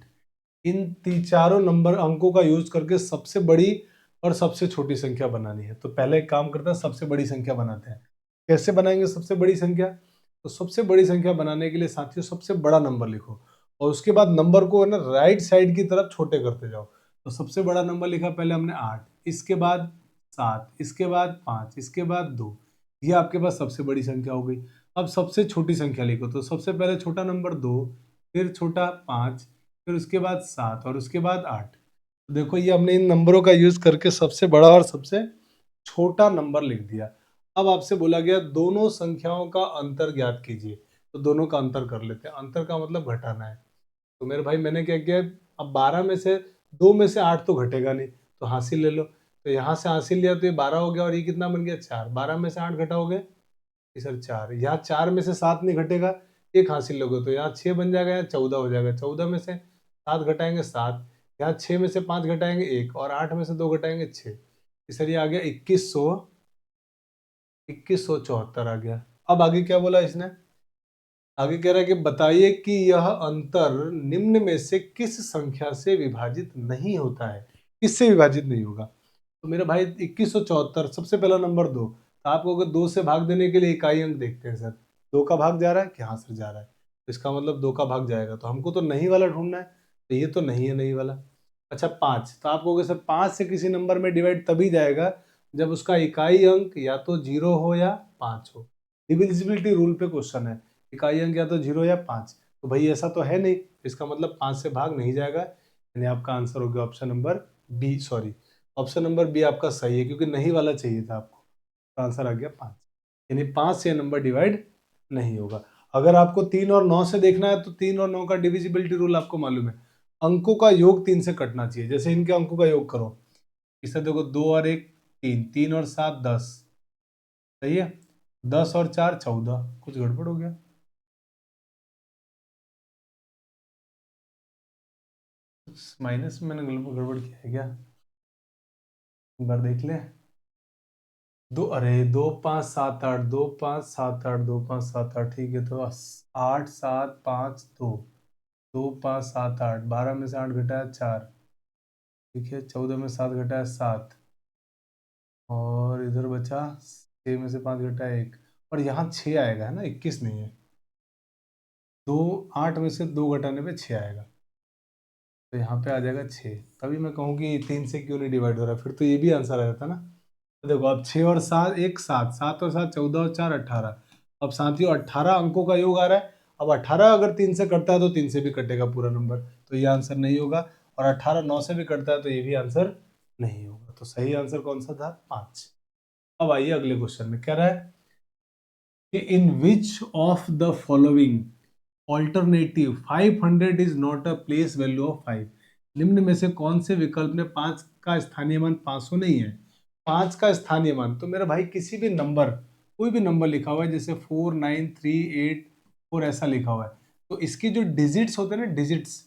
इन चारों नंबर अंकों का यूज करके सबसे बड़ी और सबसे छोटी संख्या बनानी है। तो पहले एक काम करते हैं, सबसे बड़ी संख्या बनाते हैं। कैसे बनाएंगे सबसे बड़ी संख्या? तो सबसे बड़ी संख्या बनाने के लिए साथियों सबसे बड़ा नंबर लिखो और उसके बाद नंबर को है ना राइट साइड की तरफ छोटे करते जाओ। तो सबसे बड़ा नंबर लिखा पहले हमने 8, इसके बाद 7, इसके बाद 5, इसके बाद 2, ये आपके पास सबसे बड़ी संख्या हो गई। अब सबसे छोटी संख्या लिखो, तो सबसे पहले छोटा नंबर 2, फिर छोटा 5, फिर उसके बाद 7 और उसके बाद 8। देखो ये हमने इन नंबरों का यूज करके सबसे बड़ा और सबसे छोटा नंबर लिख दिया। अब आपसे बोला गया दोनों संख्याओं का अंतर ज्ञात कीजिए, तो दोनों का अंतर कर लेते हैं। अंतर का मतलब घटाना है। तो मेरे भाई मैंने क्या किया, अब 12 में से 2 में से 8 तो घटेगा नहीं, तो हासिल ले लो। तो यहाँ से हासिल लिया तो ये 12 हो गया और ये कितना बन गया 4। 12 में से 8 घटाओगे सर 4, यहाँ 4 में से 7 नहीं घटेगा, एक हासिल लोगे तो यहाँ 6 बन जाएगा, यहाँ 14 हो जाएगा। 14 में से 7 घटाएंगे 7, यहाँ 6 में से 5 घटाएंगे 1 और 8 में से 2 घटाएंगे 6, सर ये आ गया 2174 आ गया। अब आगे क्या बोला इसने, आगे कह रहा है कि बताइए कि यह अंतर निम्न में से किस संख्या से विभाजित नहीं होता है, किससे विभाजित नहीं होगा। तो मेरे भाई 2174, सबसे पहला नंबर 2, तो आपको अगर 2 से भाग देने के लिए इकाई अंक देखते हैं सर, 2 का भाग जा रहा है कि हाँ सर जा रहा है, तो इसका मतलब 2 का भाग जाएगा, तो हमको तो नहीं वाला ढूंढना है, तो ये तो नहीं है नहीं वाला। अच्छा 5, तो आप कहोगे सर 5 से किसी नंबर में डिवाइड तभी जाएगा जब उसका इकाई अंक या तो 0 हो या 5 हो। डिविजिबिलिटी रूल पे क्वेश्चन है, इकाई अंक या तो 0 या 5, तो भाई ऐसा तो है नहीं, इसका मतलब 5 से भाग नहीं जाएगा, यानी आपका आंसर हो गया option number B, sorry option number B आपका सही है, क्योंकि नहीं वाला चाहिए था आपको, तो आंसर आ गया 5, यानी 5 से नंबर डिवाइड नहीं होगा। अगर आपको 3 और 9 से देखना है तो 3 और 9 का डिविजिबिलिटी रूल आपको मालूम है, अंकों का योग 3 से कटना चाहिए। जैसे इनके अंकों का योग करो, इससे देखो 2 और 1 3, 3 और 7 10, सही है, 10 और 4 14, कुछ गड़बड़ हो गया, माइनस में मैंने गड़बड़ किया है क्या, एक बार देख ले। दो, अरे 2 5 7 8, 2 5 7 8, 2 5 7 8, ठीक है, तो 8 7 5 2, 2 5 7 8, 12 में से 8 घटाया 4, ठीक है, 14 में 7 घटाया 7, और इधर बचा 6 में से 5 घटाया 1, और यहाँ 6 आएगा, है ना, 21 नहीं है, 2 8 में से 2 घटाने पे 6 आएगा, तो यहाँ पे आ जाएगा 6, तभी मैं कहूँ कि 3 से क्यों नहीं डिवाइड हो रहा, फिर तो ये भी आंसर आ जाता ना। तो देखो अब 6 और 7 1 7, 7 और 7 14 और 4 18, अब साथियों 18 अंकों का योग आ रहा है, अब 18 अगर 3 से कटता है तो 3 से भी कटेगा पूरा नंबर, तो ये आंसर नहीं होगा, और 18 9 से भी कटता है तो ये भी आंसर नहीं होगा, तो सही आंसर कौन सा था, 5। अब आइए अगले क्वेश्चन में, कह रहा है कि in which of the following alternative 500 is not a place value of 5, निम्न में से कौन से विकल्प में 5 का स्थानीय मान 500 नहीं है। 5 का स्थानीय मान, तो मेरा भाई किसी भी नंबर, कोई भी नंबर लिखा हुआ है, जैसे 4 9 3 8 4 ऐसा लिखा हुआ है, तो इसके जो डिजिट्स होते हैं ना, डिजिट्स,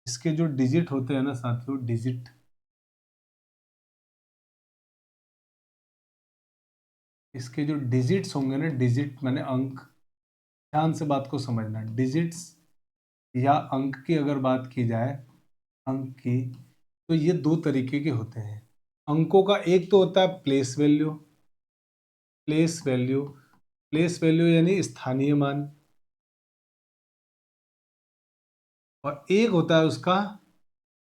इसके जो डिजिट होते हैं ना साथियों, डिजिट, इसके जो डिजिट्स होंगे ना, डिजिट माने अंक, ध्यान से बात को समझना, डिजिट्स या अंक की अगर बात की जाए, अंक की, तो ये दो तरीके के होते हैं अंकों का। एक तो होता है place value, place value, place value यानी स्थानीय मान, और एक होता है उसका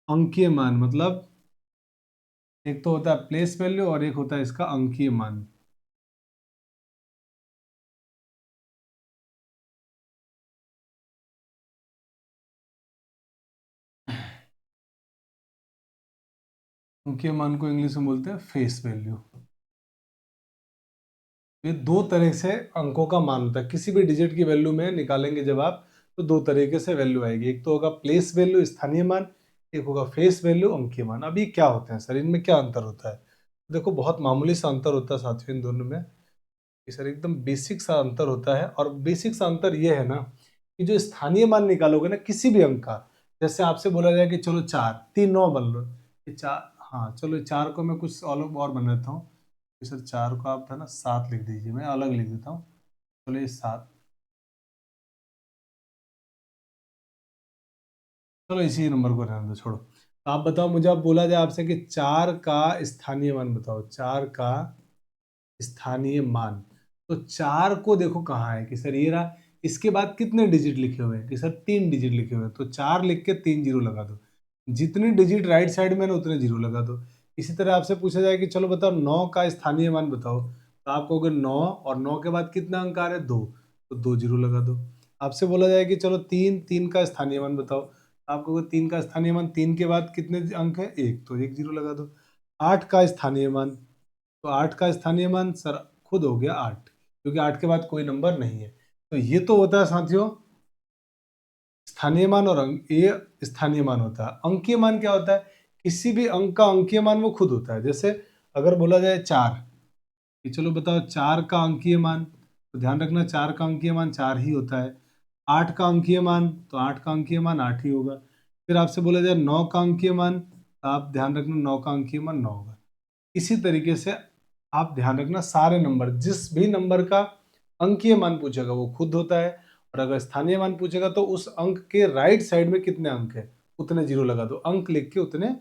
अंकीय मान, मतलब एक तो होता है प्लेस वैल्यू और एक होता है इसका अंकीय मान। अंकीय मान को इंग्लिश में बोलते हैं फेस वैल्यू। ये दो तरह से अंकों का मान होता है, किसी भी डिजिट की वैल्यू में निकालेंगे जब आप, तो दो तरीके से वैल्यू आएगी, एक तो होगा प्लेस वैल्यू स्थानीय मान, एक होगा फेस वैल्यू अंकीय मान। अब ये क्या होते हैं सर, इनमें क्या अंतर होता है, देखो बहुत मामूली सा अंतर होता है साथियों इन दोनों में, कि सर एकदम बेसिक सा अंतर होता है, और बेसिक सा अंतर ये है ना कि जो स्थानीय मान निकालोगे ना किसी भी अंक का, जैसे आपसे बोला जाए कि चलो 4 3 9 बन लो, ये 4, हाँ चलो 4 को मैं कुछ अलग और बना देता हूँ, कि सर 4 को आप है ना 7 लिख दीजिए, मैं अलग लिख देता हूँ, चलो ये 7, चलो इसी नंबर को रहने दो, छोड़ो। तो आप बताओ मुझे, अब बोला जाए आपसे कि 4 का स्थानीय मान बताओ, 4 का स्थानीय मान, तो 4 को देखो कहाँ है, कि सर ये रहा, इसके बाद कितने डिजिट लिखे हुए हैं, कि सर 3 डिजिट लिखे हुए हैं, तो 4 लिख के 3 जीरो लगा दो, जितने डिजिट राइट साइड में ना उतने जीरो लगा दो। इसी तरह आपसे पूछा जाए कि चलो बताओ 9 का स्थानीय मान बताओ, तो आप कहोगे 9, और 9 के बाद कितना अंक आ रहे हैं, 2, तो 2 जीरो लगा दो। आपसे बोला जाए कि चलो 3 3 का स्थानीय मान बताओ, तो आप कहोगे 3 का स्थानीय मान, 3 के बाद कितने अंक है, 1, तो 1 जीरो लगा दो। 8 का स्थानीय मान, तो 8 का स्थानीय मान सर खुद हो गया 8, क्योंकि 8 के बाद कोई नंबर नहीं है। तो ये तो होता है साथियों स्थानीय मान, और अंक ये स्थानीय मान होता है। अंकीय मान क्या होता है, किसी भी अंक का अंकीय मान वो खुद होता है। जैसे अगर बोला जाए 4, कि चलो बताओ 4 का अंकीय मान, तो ध्यान रखना 4 का अंकीय मान 4 ही होता है। 8 का अंकीय मान, तो 8 का अंकीय मान 8 ही होगा। फिर आपसे बोला जाए 9 का अंकीय मान, तो आप ध्यान रखना 9 का अंकीय मान 9 होगा। इसी तरीके से आप ध्यान रखना सारे नंबर, जिस भी नंबर का अंकीय मान पूछेगा वो खुद होता है, और अगर स्थानीय मान पूछेगा तो उस अंक के राइट साइड में कितने अंक है उतने जीरो लगा दो, अंक लिख के उतने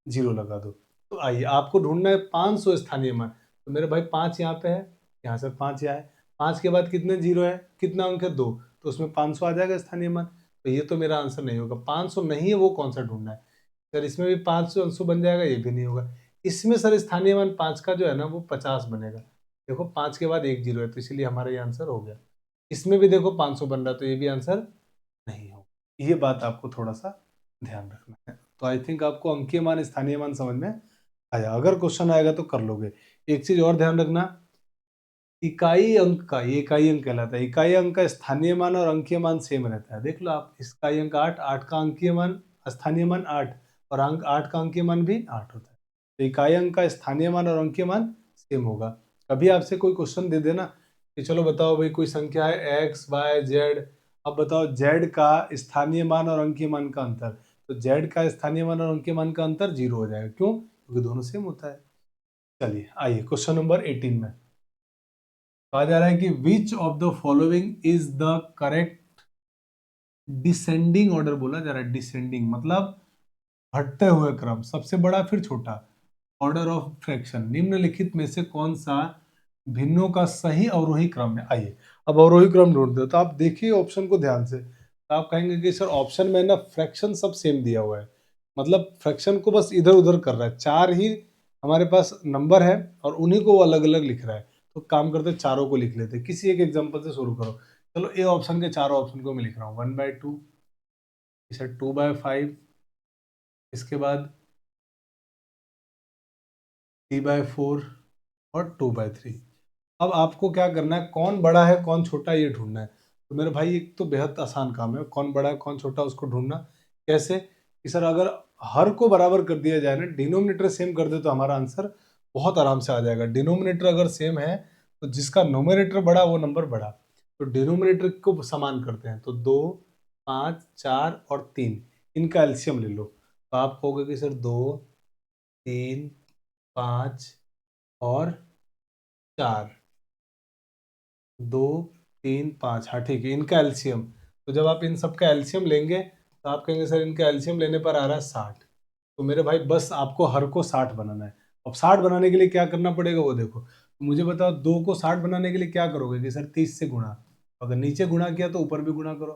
जीरो लगा दो। तो आइए आपको ढूंढना है 500 स्थानीय मान। तो मेरे भाई 5 यहाँ पे है, यहाँ से 5 यहाँ है, 5 के बाद कितने जीरो है, कितना अंक है 2, तो उसमें 500 आ जाएगा स्थानीय मान। तो ये तो मेरा आंसर नहीं होगा, 500 नहीं है वो कौन सा ढूंढना है सर। इसमें भी 500 अंशु बन जाएगा, ये भी नहीं होगा। इसमें सर स्थानीय मान 5 का जो है ना वो 50 बनेगा। देखो 5 के बाद एक जीरो है तो इसीलिए हमारा ये आंसर हो गया। इसमें भी देखो 500 बन रहा है तो ये भी आंसर नहीं होगा। ये बात आपको थोड़ा सा ध्यान रखना है। तो आई थिंक आपको अंकीय मान स्थानीय मान समझ में आया। अगर क्वेश्चन आएगा तो कर लोगे। एक चीज और ध्यान रखना, इकाई अंक का, ये इकाई अंक कहलाता है, इकाई अंक का स्थानीय मान और अंकीय मान सेम रहता है। देख लो आप, इकाई अंक 8, 8 का अंकीय मान स्थानीय मान 8 और अंक 8 का अंकीय मान भी 8 होता है। तो इकाई अंक का स्थानीय मान और अंकीय मान सेम होगा। कभी आपसे कोई क्वेश्चन दे देना कि चलो बताओ भाई कोई संख्या है x y z, अब बताओ z का स्थानीय मान और अंकीय मान का अंतर, तो z का स्थानीय मान और अंकीय मान का अंतर 0 हो जाएगा। क्यों? क्योंकि दोनों सेम होता है। चलिए आइए क्वेश्चन नंबर 18 में कहा जा रहा है कि विच of the following is the correct descending order बोला जा रहा है। डिसेंडिंग मतलब घटते हुए क्रम, सबसे बड़ा फिर छोटा, ऑर्डर ऑफ फ्रैक्शन, निम्नलिखित में से कौन सा भिन्नों का सही अवरोही क्रम है। आइए अब अवरोही क्रम ढूंढते हो। तो आप देखिए ऑप्शन को ध्यान से, तो आप कहेंगे कि सर ऑप्शन में ना फ्रैक्शन सब सेम दिया हुआ है, मतलब फ्रैक्शन को बस इधर उधर कर रहा है, चार ही हमारे पास नंबर है और उन्हीं को वो अलग अलग लिख रहा है। तो काम करते चारों को लिख लेते, किसी एक एग्जाम्पल से शुरू करो। चलो ए ऑप्शन के चारों ऑप्शन को मैं लिख रहा हूँ, 1/2, इसे 2/5, इसके बाद 3/4 और 2/3। अब आपको क्या करना है, कौन बड़ा है कौन छोटा ये ढूंढना है। तो मेरे भाई एक तो बेहद आसान काम है, कौन बड़ा है कौन छोटा उसको ढूंढना। कैसे कि सर अगर हर को बराबर कर दिया जाए ना, डिनोमिनेटर सेम कर दे तो हमारा आंसर बहुत आराम से आ जाएगा। डिनोमिनेटर अगर सेम है तो जिसका नोमिनेटर बड़ा वो नंबर बड़ा, तो डिनोमिनेटर को समान करते हैं। तो 2, 5, 4 और 3 इनका एलसीएम ले लो। तो आप कहोगे कि सर 2, 3, 5 और 4, 2, 3, 5, हाँ ठीक है, इनका एलसीएम। तो जब आप इन सब का एलसीएम लेंगे तो आप कहेंगे सर इनका एलसीएम लेने पर आ रहा है 60। तो मेरे भाई बस आपको हर को 60 बनाना है। अब 60 बनाने के लिए क्या करना पड़ेगा वो देखो। तो मुझे बताओ 2 को 60 बनाने के लिए क्या करोगे कि सर 30 से गुणा। अगर नीचे गुणा किया तो ऊपर भी गुणा करो,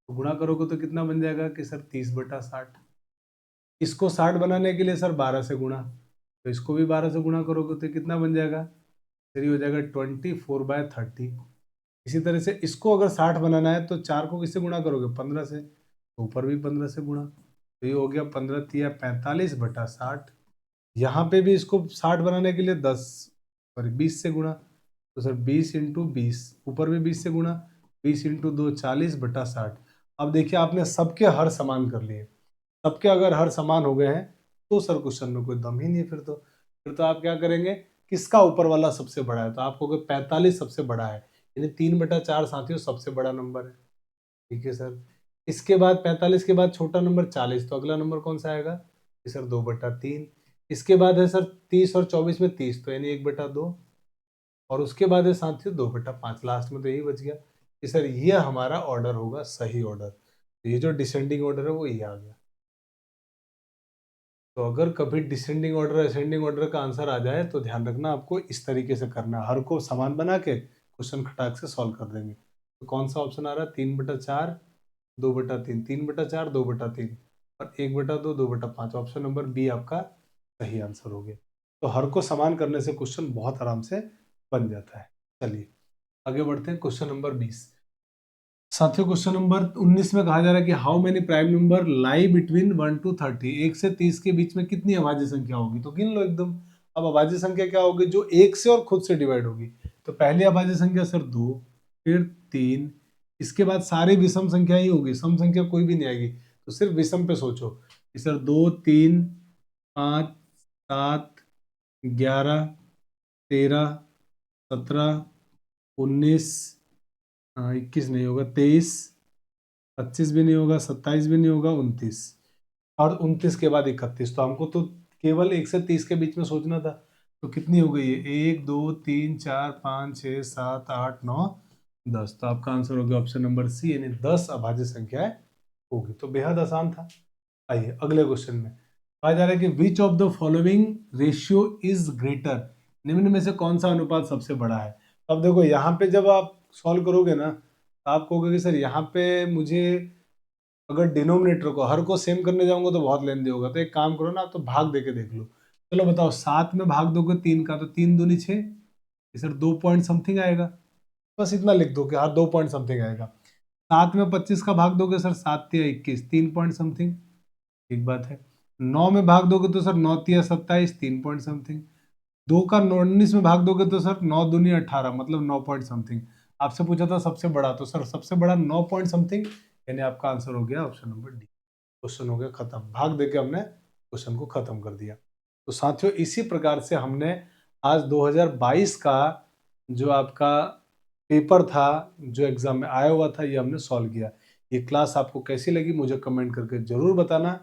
तो गुणा करोगे तो कितना बन जाएगा कि सर 30/60। इसको 60 बनाने के लिए सर 12 से गुणा, तो इसको भी 12 से गुणा करोगे तो कितना बन जाएगा, फिर ये हो जाएगा 24/30। इसी तरह से इसको अगर 60 बनाना है तो 4 को किससे गुणा करोगे, 15 से, तो ऊपर भी 15 से गुणा, तो ये हो गया 15 तिया 45/60। यहाँ पे भी इसको 60 बनाने के लिए 10 सॉरी 20 से गुणा, तो सर 20 × 20, ऊपर भी 20 से गुणा, 20 × 2 40/60। अब देखिए आपने सबके हर समान कर लिए, सबके अगर हर समान हो गए हैं तो सर क्वेश्चन में कोई दम ही नहीं है। फिर तो आप क्या करेंगे, किसका ऊपर वाला सबसे बड़ा है, तो आप कहोगे 45 सबसे बड़ा है, यानी 3/4 साथियों सबसे बड़ा नंबर है। ठीक है सर, इसके बाद 45 के बाद छोटा नंबर 40, तो अगला नंबर कौन सा आएगा कि सर 2/3। इसके बाद है सर 30 और 24 में 30, तो यानी 1/2, और उसके बाद है साथियों 2/5, लास्ट में तो यही बच गया कि सर ये हमारा ऑर्डर होगा सही ऑर्डर। तो ये जो डिसेंडिंग ऑर्डर है वो ये आ गया। तो अगर कभी डिसेंडिंग ऑर्डर असेंडिंग ऑर्डर का आंसर आ जाए तो ध्यान रखना आपको इस तरीके से करना, हर को समान बना के क्वेश्चन खटाक से सॉल्व कर देंगे। तो कौन सा ऑप्शन आ रहा है, 3/4 2/3, 3/4 2/3 और 1/2 2/5, ऑप्शन नंबर बी आपका सही आंसर हो गया। तो हर को समान करने से क्वेश्चन बहुत आराम से बन जाता है। चलिए आगे बढ़ते हैं, क्वेश्चन नंबर 20। साथियों क्वेश्चन नंबर 19 में कहा जा रहा है कि how many prime number lie between 1 to 30, 1 से 30 के बीच में कितनी अभाज्य संख्या होगी। तो गिन लो एकदम। अब अभाज्य संख्या क्या होगी, जो 1 से और खुद से डिवाइड होगी। तो पहली अभाज्य संख्या सर 2, फिर 3, इसके बाद सारी विषम संख्या ही होगी, सम संख्या कोई भी नहीं आएगी। तो सिर्फ विषम पे सोचो कि सर 2, 3, 5, 7, 11, 13, 17, 19, 21 नहीं होगा, 23, 25 भी नहीं होगा, 27 भी नहीं होगा, 29, और 29 के बाद 31। तो हमको तो केवल 1 से 30 के बीच में सोचना था। तो कितनी हो गई है, 1 2 3 4 5 6 7 8 9 10। तो आपका आंसर हो गया ऑप्शन नंबर सी, यानी 10 अभाज्य संख्याएं होगी। तो बेहद आसान था। आइए अगले क्वेश्चन में कहा जा रहा है कि विच of the following ratio is greater, निम्न में से कौन सा अनुपात सबसे बड़ा है। तो अब देखो यहाँ पे जब आप सॉल्व करोगे ना, तो आप कहोगे कि सर यहाँ पे मुझे अगर डिनोमिनेटर को हर को सेम करने जाऊंगा तो बहुत लेंदी होगा, तो एक काम करो ना, आप तो भाग देके देख लो। चलो बताओ, 7 में भाग दोगे 3 का तो 3 दूनी 6, सर 2 पॉइंट समथिंग आएगा। बस इतना लिख दो कि हाँ 2 पॉइंट समथिंग आएगा। 7 में 25 का भाग दोगे सर 7 तिया 21, 3 पॉइंट समथिंग, ठीक बात है। 9 में भाग दोगे तो सर 9 तिया 27, 3 पॉइंट समथिंग। 2 का 19 में भाग दोगे तो सर 9 दूनी 18, मतलब 9 पॉइंट समथिंग। आपसे पूछा था सबसे बड़ा, तो सर सबसे बड़ा 9 पॉइंट समथिंग, यानी आपका आंसर हो गया ऑप्शन नंबर डी। क्वेश्चन हो गया खत्म, भाग देके हमने क्वेश्चन को खत्म कर दिया। तो साथियों इसी प्रकार से हमने आज 2022 का जो आपका पेपर था, जो एग्जाम में आया हुआ था, ये हमने सॉल्व किया। ये क्लास आपको कैसी लगी मुझे कमेंट करके जरूर बताना।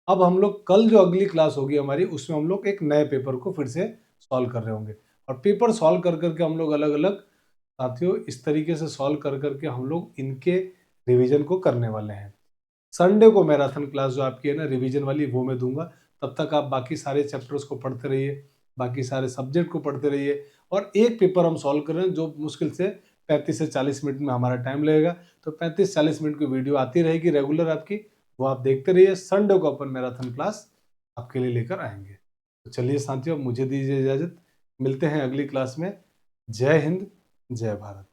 अब हम लोग कल जो अगली क्लास होगी हमारी, उसमें हम लोग एक नए पेपर को फिर से सॉल्व कर रहे होंगे, और पेपर सॉल्व कर करके हम लोग अलग अलग साथियों इस तरीके से सॉल्व कर करके हम लोग इनके रिवीजन को करने वाले हैं। संडे को मैराथन क्लास जो आपकी है ना रिवीजन वाली, वो मैं दूंगा। तब तक आप बाकी सारे चैप्टर्स को पढ़ते रहिए, बाकी सारे सब्जेक्ट को पढ़ते रहिए, और एक पेपर हम सॉल्व कर रहे हैं जो मुश्किल से 35 से 40 मिनट में हमारा टाइम लगेगा। तो 35-40 मिनट की वीडियो आती रहेगी रेगुलर आपकी, वो आप देखते रहिए। संडे को अपन मैराथन क्लास आपके लिए लेकर आएंगे। तो चलिए साथियों, मुझे दीजिए इजाजत, मिलते हैं अगली क्लास में। जय हिंद, जय भारत।